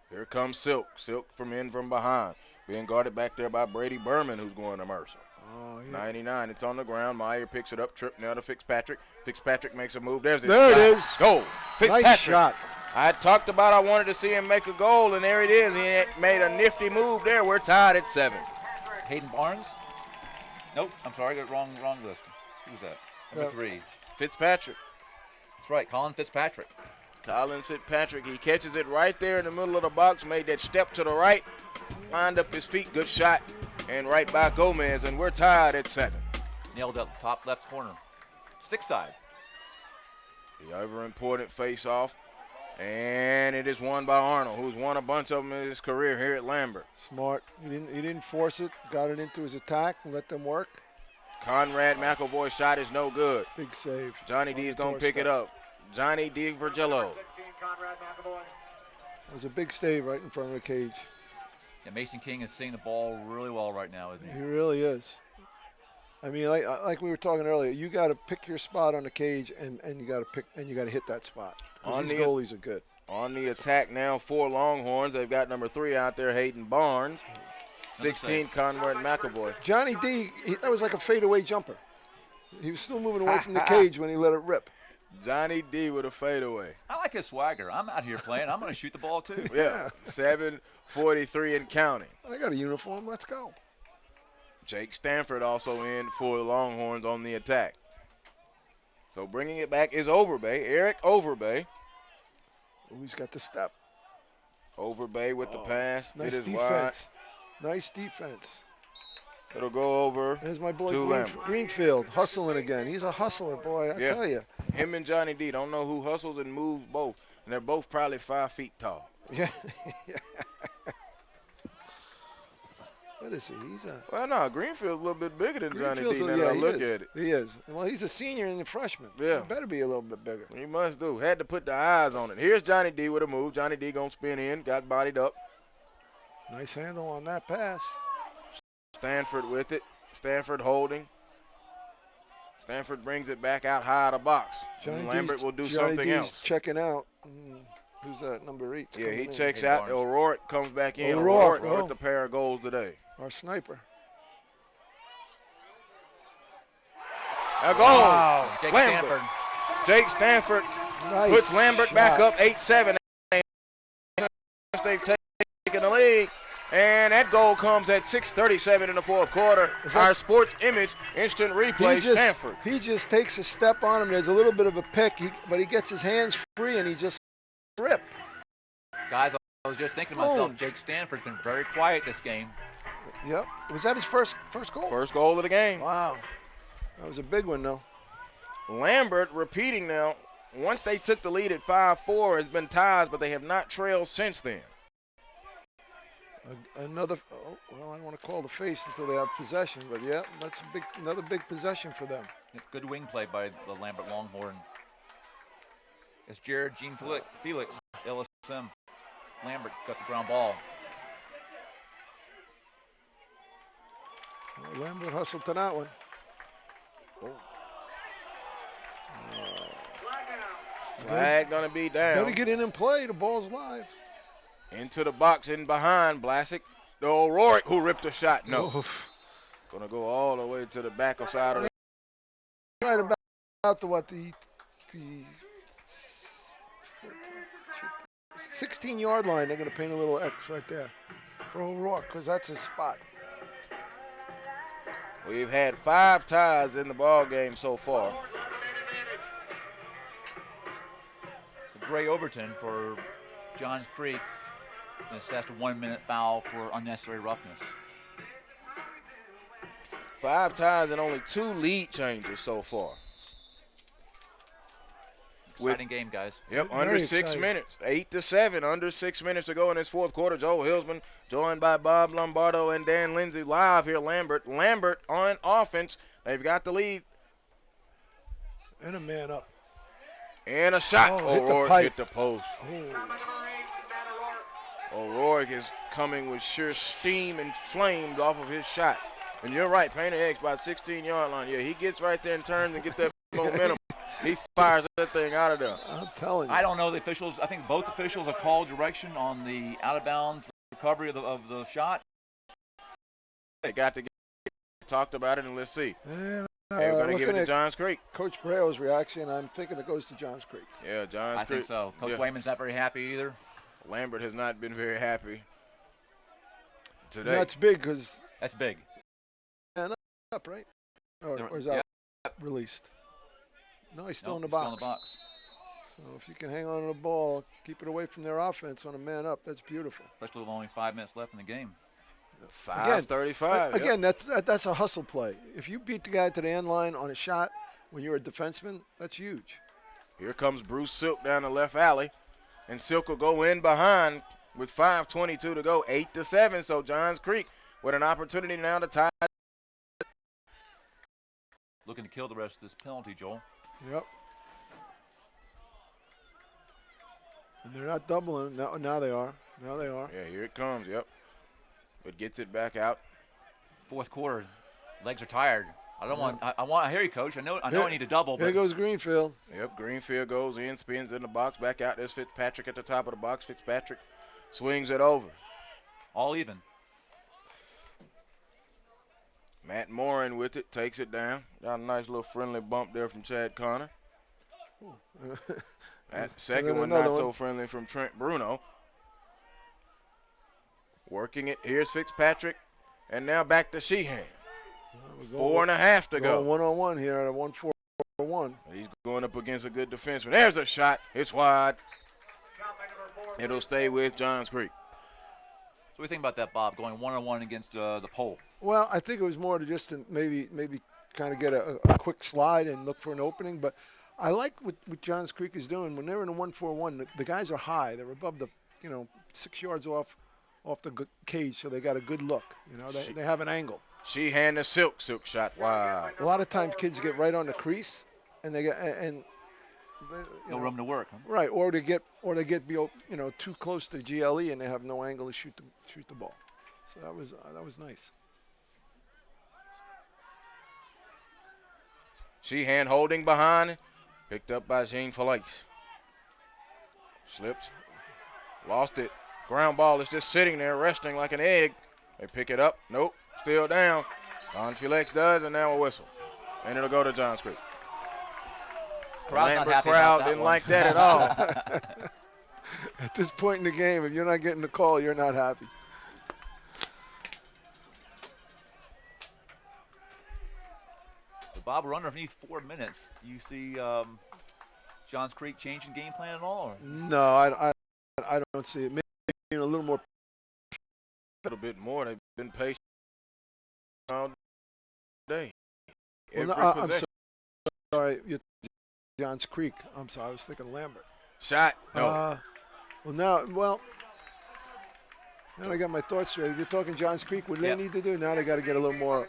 Here comes Silk. Silk from behind. Being guarded back there by Brady Berman, who's going to Mercer.
Oh, yeah.
99, it's on the ground. Meyer picks it up, trip now to Fitzpatrick. Fitzpatrick makes a move. There it
is.
Goal. Fitzpatrick.
Nice shot.
I talked about I wanted to see him make a goal, and there it is. He made a nifty move there. We're tied at 7.
Hayden Barnes? Nope, I'm sorry, I got wrong list. Who was that? Number 3.
Fitzpatrick.
That's right, Colin Fitzpatrick.
Colin Fitzpatrick, he catches it right there in the middle of the box, made that step to the right, lined up his feet, good shot, and right by Gomez, and we're tied at 7.
Nailed up top left corner. Stick side.
The ever important face-off, and it is won by Arnold, who's won a bunch of them in his career here at Lambert.
Smart. He didn't force it, got it into his attack and let them work.
Conrad McElvoy's shot is no good.
Big save.
Johnny D is going to pick it up. Johnny D. Virgillo.
It was a big save right in front of the cage.
Yeah, Mason King is seeing the ball really well right now, isn't he?
He really is. I mean, like we were talking earlier, you got to pick your spot on the cage, and you got to hit that spot. These goalies are good.
On the attack now for Longhorns, they've got number 3 out there, Hayden Barnes. 16, Conrad McElvoy.
Johnny D, that was like a fadeaway jumper. He was still moving away from the cage when he let it rip.
Johnny D with a fadeaway.
I like his swagger. I'm out here playing. I'm going to shoot the ball too.
Yeah, 7:43 and counting.
I got a uniform. Let's go.
Jake Stanford also in for the Longhorns on the attack. So bringing it back is Overbay, Eric Overbay.
Oh, he's got the step.
Overbay with the pass.
Nice
it is
defense. Nice defense.
It'll go over.
There's my boy Greenfield hustling again. He's a hustler, boy, I tell you.
Him and Johnny D, don't know who hustles and moves both. And they're both probably 5 feet tall.
Yeah. What is he?
Well, no, Greenfield's a little bit bigger than Johnny D now
that
I look at it.
He is. Well, he's a senior and a freshman.
Yeah.
He better be a little bit bigger.
He must do. Had to put the eyes on it. Here's Johnny D with a move. Johnny D going to spin in. Got bodied up.
Nice handle on that pass.
Stanford with it. Stanford holding. Stanford brings it back out high of the box. Lambert will do something else.
Checking out. Who's that, number 8?
Yeah, he checks out. O'Rourke comes back in.
O'Rourke
with a pair of goals today.
Our sniper.
A goal.
Wow.
Jake Stanford
Nice
puts Lambert
shot.
back up 8-7. They've taken the lead. And that goal comes at 6:37 in the fourth quarter. Our sports image instant replay, Stanford.
He just takes a step on him. There's a little bit of a pick, but he gets his hands free and he just rip.
Guys, I was just thinking to myself, Jake Stanford's been very quiet this game.
Yep. Was that his first goal?
First goal of the game.
Wow. That was a big one, though.
Lambert repeating now. Once they took the lead at 5-4, has been ties, but they have not trailed since then.
Another, well, I don't want to call the face until they have possession, but yeah, that's another big possession for them.
Good wing play by the Lambert Longhorn. It's Jared Jean Felix, LSM. Lambert got the ground ball.
Well, Lambert hustled to that one.
Flag gonna be down.
Better get in and play. The ball's live.
Into the box, in behind Blasick. The O'Rourke who ripped a shot. No.
Oof.
Gonna go all the way to the back of side of the.
Right about the 16-yard line. They're gonna paint a little X right there for O'Rourke because that's his spot.
We've had 5 ties in the ball game so far.
It's a Gray Overton for Johns Creek. And assessed a 1-minute foul for unnecessary roughness.
5 ties and only 2 lead changes so far.
Exciting game, guys.
Yep,
Very
under 6
exciting.
minutes. 8-7, under 6 minutes to go in this fourth quarter. Joe Hilsman joined by Bob Lombardo and Dan Lindsay live here. Lambert on offense. They've got the lead.
And a man up.
And a shot.
Oh, hit the
O'Rourke
pipe.
hit the post. O'Rourke is coming with sheer steam and flames off of his shot. And you're right, paint an X by 16-yard line. Yeah, he gets right there and turns and gets that momentum. He fires that thing out of there.
I'm telling you.
I don't know the officials. I think both officials have called direction on the out-of-bounds recovery of the shot.
They got to get talked about it, and let's see.
And,
Hey, we're going to give it
looking
to
at
Johns Creek.
Coach Breo's reaction, I'm thinking it goes to Johns Creek.
Yeah, Johns
I
Creek.
think so. Coach
Yeah.
Wayman's not very happy either.
Lambert has not been very happy today.
And that's big because
That's big.
up, right? Or is
Yeah.
that released? No, he's still
Nope,
in the
he's
box.
Still in the box.
So if you can hang on to the ball, keep it away from their offense on a man up, that's beautiful.
Especially with only 5 minutes left in the game.
5:35. yep.
Again, that's a hustle play. If you beat the guy to the end line on a shot when you're a defenseman, that's huge.
Here comes Bruce Silk down the left alley. And Silk will go in behind with 5:22 to go, 8-7. So Johns Creek with an opportunity now to tie.
Looking to kill the rest of this penalty, Joel.
Yep. And they're not doubling. Now they are. Now they are.
Yeah, here it comes. Yep. But gets it back out.
Fourth quarter, legs are tired. I don't want. I hear you, Coach. I know. I need to double.
Here
But
goes Greenfield.
Yep, Greenfield goes in, spins in the box, back out. There's Fitzpatrick at the top of the box. Fitzpatrick swings it over.
all even.
Matt Morin with it, takes it down. Got a nice little friendly bump there from Chad Connor. That second
then
one not
another
so
one.
friendly from Trent Bruno. Working it. Here's Fitzpatrick. And now back to Sheehan. 4.5 to go.
One-on-one here at a 1-4-1.
He's going up against a good defenseman. There's a shot. It's wide. It'll stay with Johns Creek.
So what do you think about that, Bob, going one-on-one against the pole?
Well, I think it was more to just to maybe kind of get a quick slide and look for an opening. But I like what Johns Creek is doing. When they're in a 1-4-1, the guys are high. They're above the, 6 yards off the cage, so they got a good look. They have an angle.
Sheehan to Silk. Silk shot wide.
A lot of times kids get right on the crease, and they get
No room to work. Huh?
right, or they get too close to GLE and they have no angle to shoot the ball. So that was nice.
Sheehan holding behind. Picked up by Jean Felix. Slips. Lost it. Ground ball is just sitting there resting like an egg. They pick it up. Nope. Still down. Don Felix does, and now a whistle. And it'll go to Johns Creek.
Crowd's not
Lambert
happy
crowd
about that
didn't
one.
like that at all.
At this point in the game, if you're not getting the call, you're not happy.
So Bob, we're underneath 4 minutes. Do you see Johns Creek changing game plan at all? Or?
No, I don't see it. Maybe a little more.
A little bit more. They've been patient all day.
Well,
Every
no, I'm
possession.
sorry, Johns Creek. I'm sorry, I was thinking Lambert.
Shot. No.
Well, Now I got my thoughts straight. You're talking Johns Creek. What do
Yep.
they need to do? Now they got to get a little more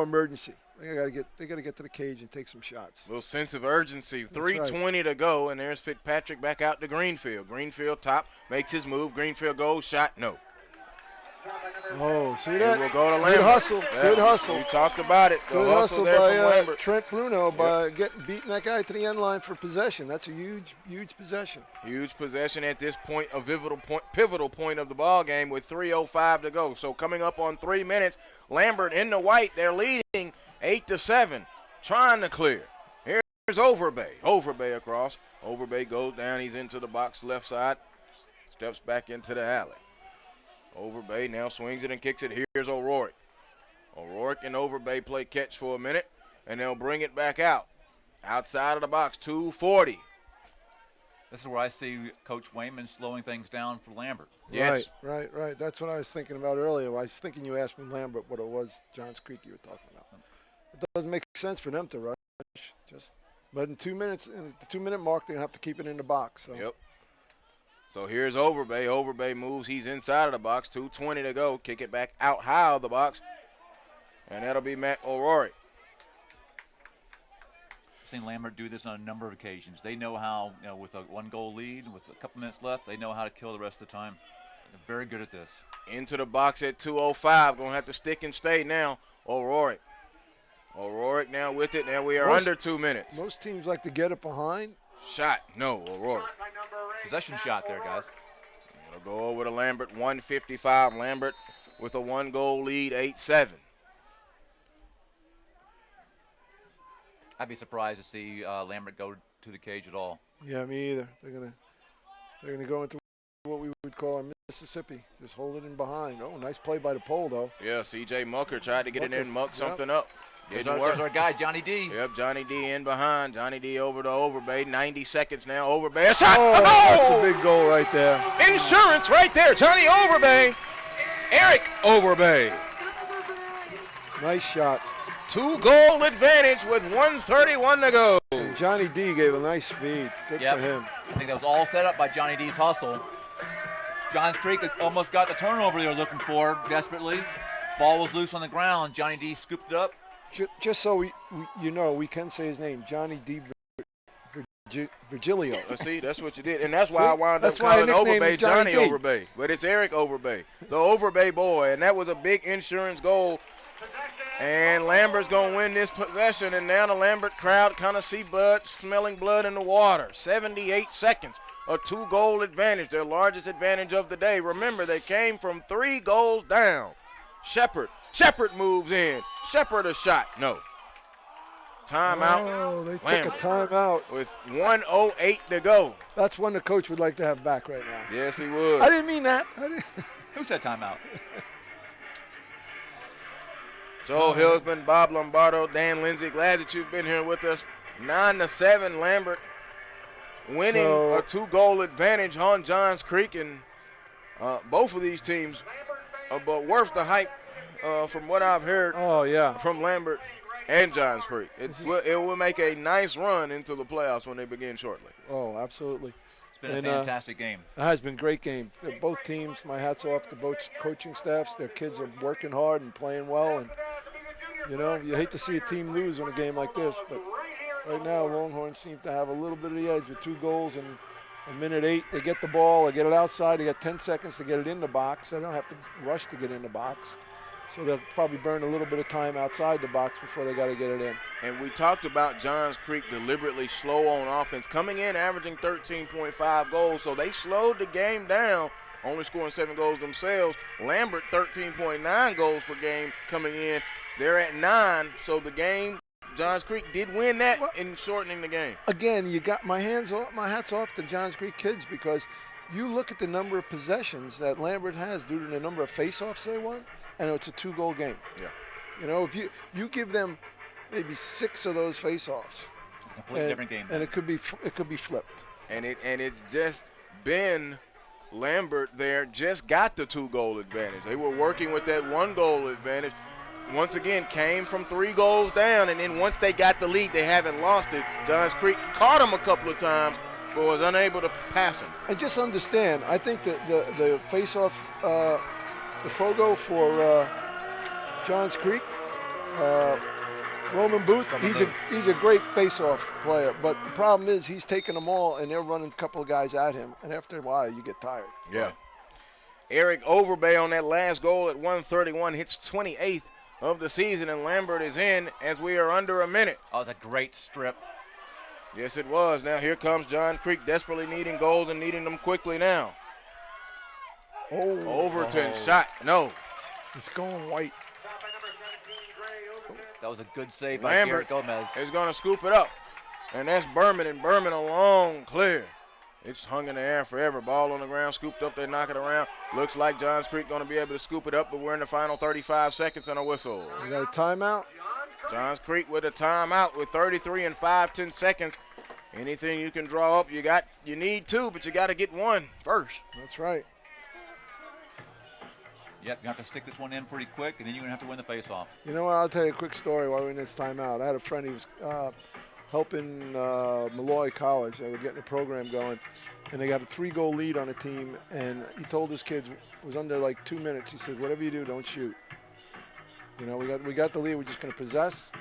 emergency. They got to get to the cage and take some shots.
Little sense of urgency.
That's
3:20 to go, and there's Fitzpatrick back out to Greenfield. Greenfield top, makes his move. Greenfield goes, shot, no.
Oh, see
It
that?
will go to
Good
Lambert.
hustle.
Yeah,
Good hustle.
We talked about it. The
Good hustle
there from
by
Lambert.
Trent Bruno by beating that guy to the end line for possession. That's a huge possession.
Huge possession at this point, a pivotal point of the ball game with 3:05 to go. So coming up on 3 minutes, Lambert in the white. They're leading 8-7, trying to clear. Here's Overbay. Overbay across. Overbay goes down. He's into the box left side. Steps back into the alley. Overbay now swings it and kicks it. Here's O'Rourke. O'Rourke and Overbay play catch for a minute, and they'll bring it back out. Outside of the box, 2:40.
This is where I see Coach Wayman slowing things down for Lambert.
Yes.
Right. That's what I was thinking about earlier. I was thinking you asked me Lambert what it was, Johns Creek, you were talking about. It doesn't make sense for them to rush. But in 2 minutes, in the 2-minute mark, they're going to have to keep it in the box. So.
Yep. So here's Overbay. Overbay moves. He's inside of the box. 2:20 to go. Kick it back out high of the box. And that'll be Matt O'Rourke.
I've seen Lambert do this on a number of occasions. They know how, with a 1-goal lead, with a couple minutes left, they know how to kill the rest of the time. They're very good at this.
Into the box at 2:05. Going to have to stick and stay now. O'Rourke. O'Rourke now with it. Now we are under 2 minutes.
Most teams like to get it behind.
Shot. No, O'Rourke.
Possession shot there, guys.
It'll go over to Lambert, 1:55. Lambert with a 1-goal lead, 8-7.
I'd be surprised to see Lambert go to the cage at all.
Yeah, me either. They're gonna go into what we would call our Mississippi. Just hold it in behind. Oh, nice play by the pole though.
Yeah, C.J. Mucker tried to get in there and muck
Yep.
something up.
There's
Didn't work.
our guy, Johnny D.
Yep, Johnny D in behind. Johnny D over to Overbay. 90 seconds now. Overbay. A shot.
Oh,
A goal!
that's a big goal right there.
Insurance right there. Johnny Overbay. Eric Overbay.
Nice shot.
2-goal advantage with 1:31 to go.
And Johnny D gave a nice speed. Good
Yep.
for him.
I think that was all set up by Johnny D's hustle. Johns Creek almost got the turnover they were looking for desperately. Ball was loose on the ground. Johnny D scooped it up.
Just so we can say his name, Johnny D. Virgilio.
See, that's what you did. And that's why I wound up
That's why I
calling
nicknamed
Overbay
him Johnny
Johnny
D.
Overbay. But it's Eric Overbay, the Overbay boy. And that was a big insurance goal. And Lambert's going to win this possession. And now the Lambert crowd kind of see blood, smelling blood in the water. 78 seconds. A 2-goal advantage, their largest advantage of the day. Remember, they came from 3 goals down. Shepard moves in. Shepard a shot. No. Timeout.
Oh, they
Lambert.
took a timeout.
With 1:08 to go.
That's one the coach would like to have back right now.
Yes, he would.
I didn't mean that.
Who said timeout?
Joel Hillsman, Bob Lombardo, Dan Lindsay, glad that you've been here with us. 9-7, Lambert winning
So-
a 2-goal advantage on Johns Creek, and both of these teams are but worth the hype from what I've heard
Oh, yeah.
from Lambert and Johns Creek. It will make a nice run into the playoffs when they begin shortly.
Oh, absolutely.
It's been a
And,
fantastic game.
It has been a great game. Both teams, my hat's off to both coaching staffs. Their kids are working hard and playing well. And, you hate to see a team lose in a game like this. But right now, Longhorns seem to have a little bit of the edge with 2 goals and a minute 8. They get the ball. They get it outside. They got 10 seconds to get it in the box. They don't have to rush to get in the box. So they'll probably burn a little bit of time outside the box before they got to get it in.
And we talked about Johns Creek deliberately slow on offense, coming in averaging 13.5 goals. So they slowed the game down, only scoring 7 goals themselves. Lambert, 13.9 goals per game coming in. They're at 9. So the game, Johns Creek did win that in shortening the game.
Again, you got my hats off to the Johns Creek kids, because you look at the number of possessions that Lambert has due to the number of face-offs they won, and it's a 2-goal game.
Yeah.
If you give them maybe 6 of those face-offs,
It's a completely different game.
and it could be flipped.
And it's just been Lambert there, just got the 2-goal advantage. They were working with that 1-goal advantage. Once again, came from 3 goals down, and then once they got the lead, they haven't lost it. Johns Creek caught them a couple of times, but was unable to pass him.
And just understand, I think that the face-off, the Fogo for Johns Creek, Roman Booth, he's a great face-off player. But the problem is he's taking them all, and they're running a couple of guys at him. And after a while, you get tired.
Yeah. Eric Overbay on that last goal at 1:31 hits 28th of the season, and Lambert is in as we are under a minute.
Oh, it's a great strip.
Yes, it was. Now here comes John Creek desperately needing goals and needing them quickly now.
Oh,
Overton shot. No.
It's going white.
That was a good save by
Lambert
Garrett Gomez.
is going to scoop it up. And that's Berman, and Berman a long clear. It's hung in the air forever. Ball on the ground, scooped up, they knock it around. Looks like Johns Creek going to be able to scoop it up, but we're in the final 35 seconds and a whistle.
You got a timeout?
Johns Creek with a timeout with 33 and 5/10 seconds. Anything you can draw up, you need two, but you got to get one first.
That's right.
Yep, you have to stick this one in pretty quick, and then you're going to have to win the face-off.
You know what? I'll tell you a quick story while we're in this timeout. I had a friend, he was helping Malloy College. They were getting a program going, and they got a 3-goal lead on a team, and he told his kids, it was under like 2 minutes, he said, whatever you do, don't shoot. You know, we got the lead, we're just going to possess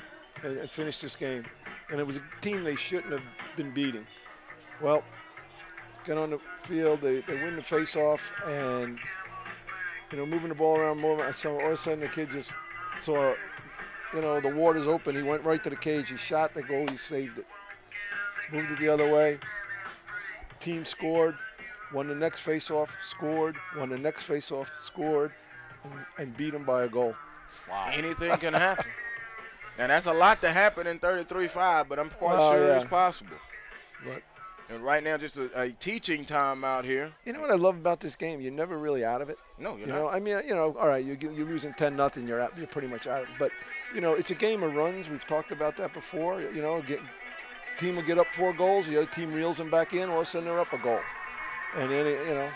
and finish this game. And it was a team they shouldn't have been beating. Well, get on the field, they win the face-off, and you know, moving the ball around more. So all of a sudden the kid just saw, you know, the water's open. He went right to the cage. He shot the goal. He saved it. Moved it the other way. Team scored. Won the next face-off. Scored. Won the next face-off. Scored. And beat him by a goal.
Wow.
Anything can happen. Now, that's a lot to happen in 33-5, but I'm quite sure it's possible.
But,
and right now, just a teaching time out here.
you know what I love about this game? You're never really out of it.
No, you're
You
not.
know, I mean, you know, all right, you're losing 10-0, you're pretty much out of it. But, you know, it's a game of runs. We've talked about that before. You know, team will get up 4 goals, the other team reels them back in, all of a sudden they're up a goal. And then, you know,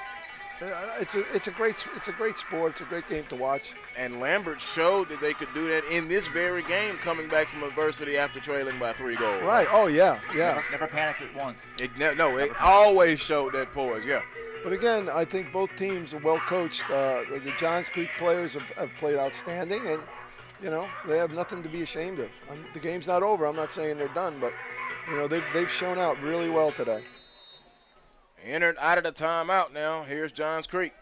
it's a great sport. It's a great game to watch.
And Lambert showed that they could do that in this very game, coming back from adversity after trailing by 3 goals.
Right. Oh, yeah.
Never panicked at once.
It always showed that poise, yeah.
But again, I think both teams are well coached. The Johns Creek players have played outstanding, and you know they have nothing to be ashamed of. The game's not over. I'm not saying they're done, but you know they've shown out really well today.
Entered out of the timeout now. Here's Johns Creek.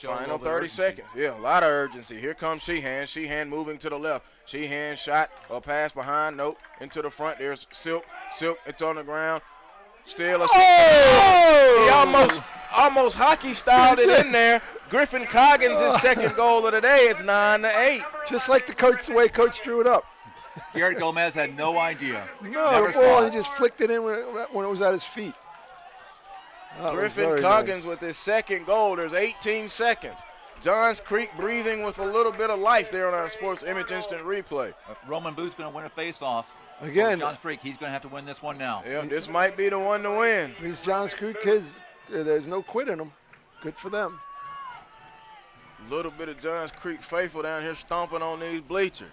Final 30
urgency.
seconds. Yeah, a lot of urgency. Here comes Sheehan. Sheehan moving to the left. Sheehan shot or pass behind. Nope. Into the front. There's Silk. Silk, it's on the ground. Still a He almost hockey styled it in there. Griffin Coggins' his second goal of the day. It's 9-8.
Just like the way Coach drew it up.
Garrett Gomez had no idea.
No,
Never
the
saw
ball,
it.
he just flicked it in when it was at his feet. That was
Griffin
very
Coggins
nice.
with his second goal. There's 18 seconds. Johns Creek breathing with a little bit of life there on our Sports Image Instant Replay.
Roman Booth's going to win a face-off.
Again,
Johns Creek, he's going to have to win this one now.
Yeah, this might be the one to win.
these Johns Creek kids, there's no quit in them. Good for them.
Little bit of Johns Creek faithful down here stomping on these bleachers.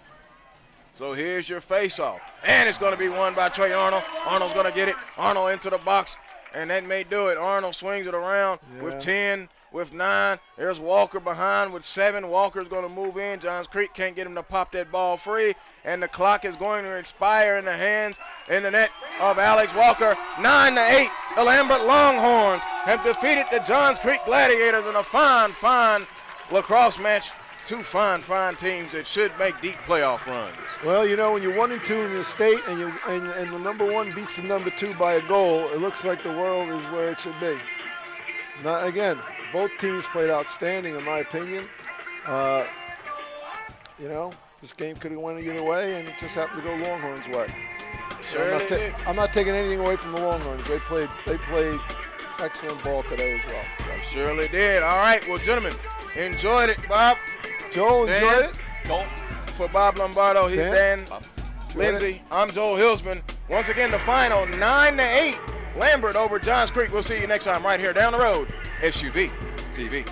So here's your face-off. And it's going to be won by Trey Arnold. Arnold's going to get it. Arnold into the box, and that may do it. Arnold swings it around with 10, with 9. There's Walker behind with 7. Walker's going to move in. Johns Creek can't get him to pop that ball free, and the clock is going to expire in the hands, in the net of Alex Walker. 9-8. The Lambert Longhorns have defeated the Johns Creek Gladiators in a fine lacrosse match. 2 fine teams that should make deep playoff runs.
Well, you know, when you're 1-2 in the state and the number 1 beats the number 2 by a goal, it looks like the world is where it should be. Now, again, both teams played outstanding, in my opinion. You know, this game could have went either way, and it just happened to go Longhorns' way. I'm not taking anything away from the Longhorns. They played excellent ball today as well. So.
Surely did. All right, well, gentlemen, enjoyed it, Bob.
Joel, enjoyed it?
Joel.
For Bob Lombardo, he's
Dan.
Dan Lindsay. I'm Joel Hilsman. Once again, the final 9-8. Lambert over Johns Creek. We'll see you next time right here down the road. SUV TV.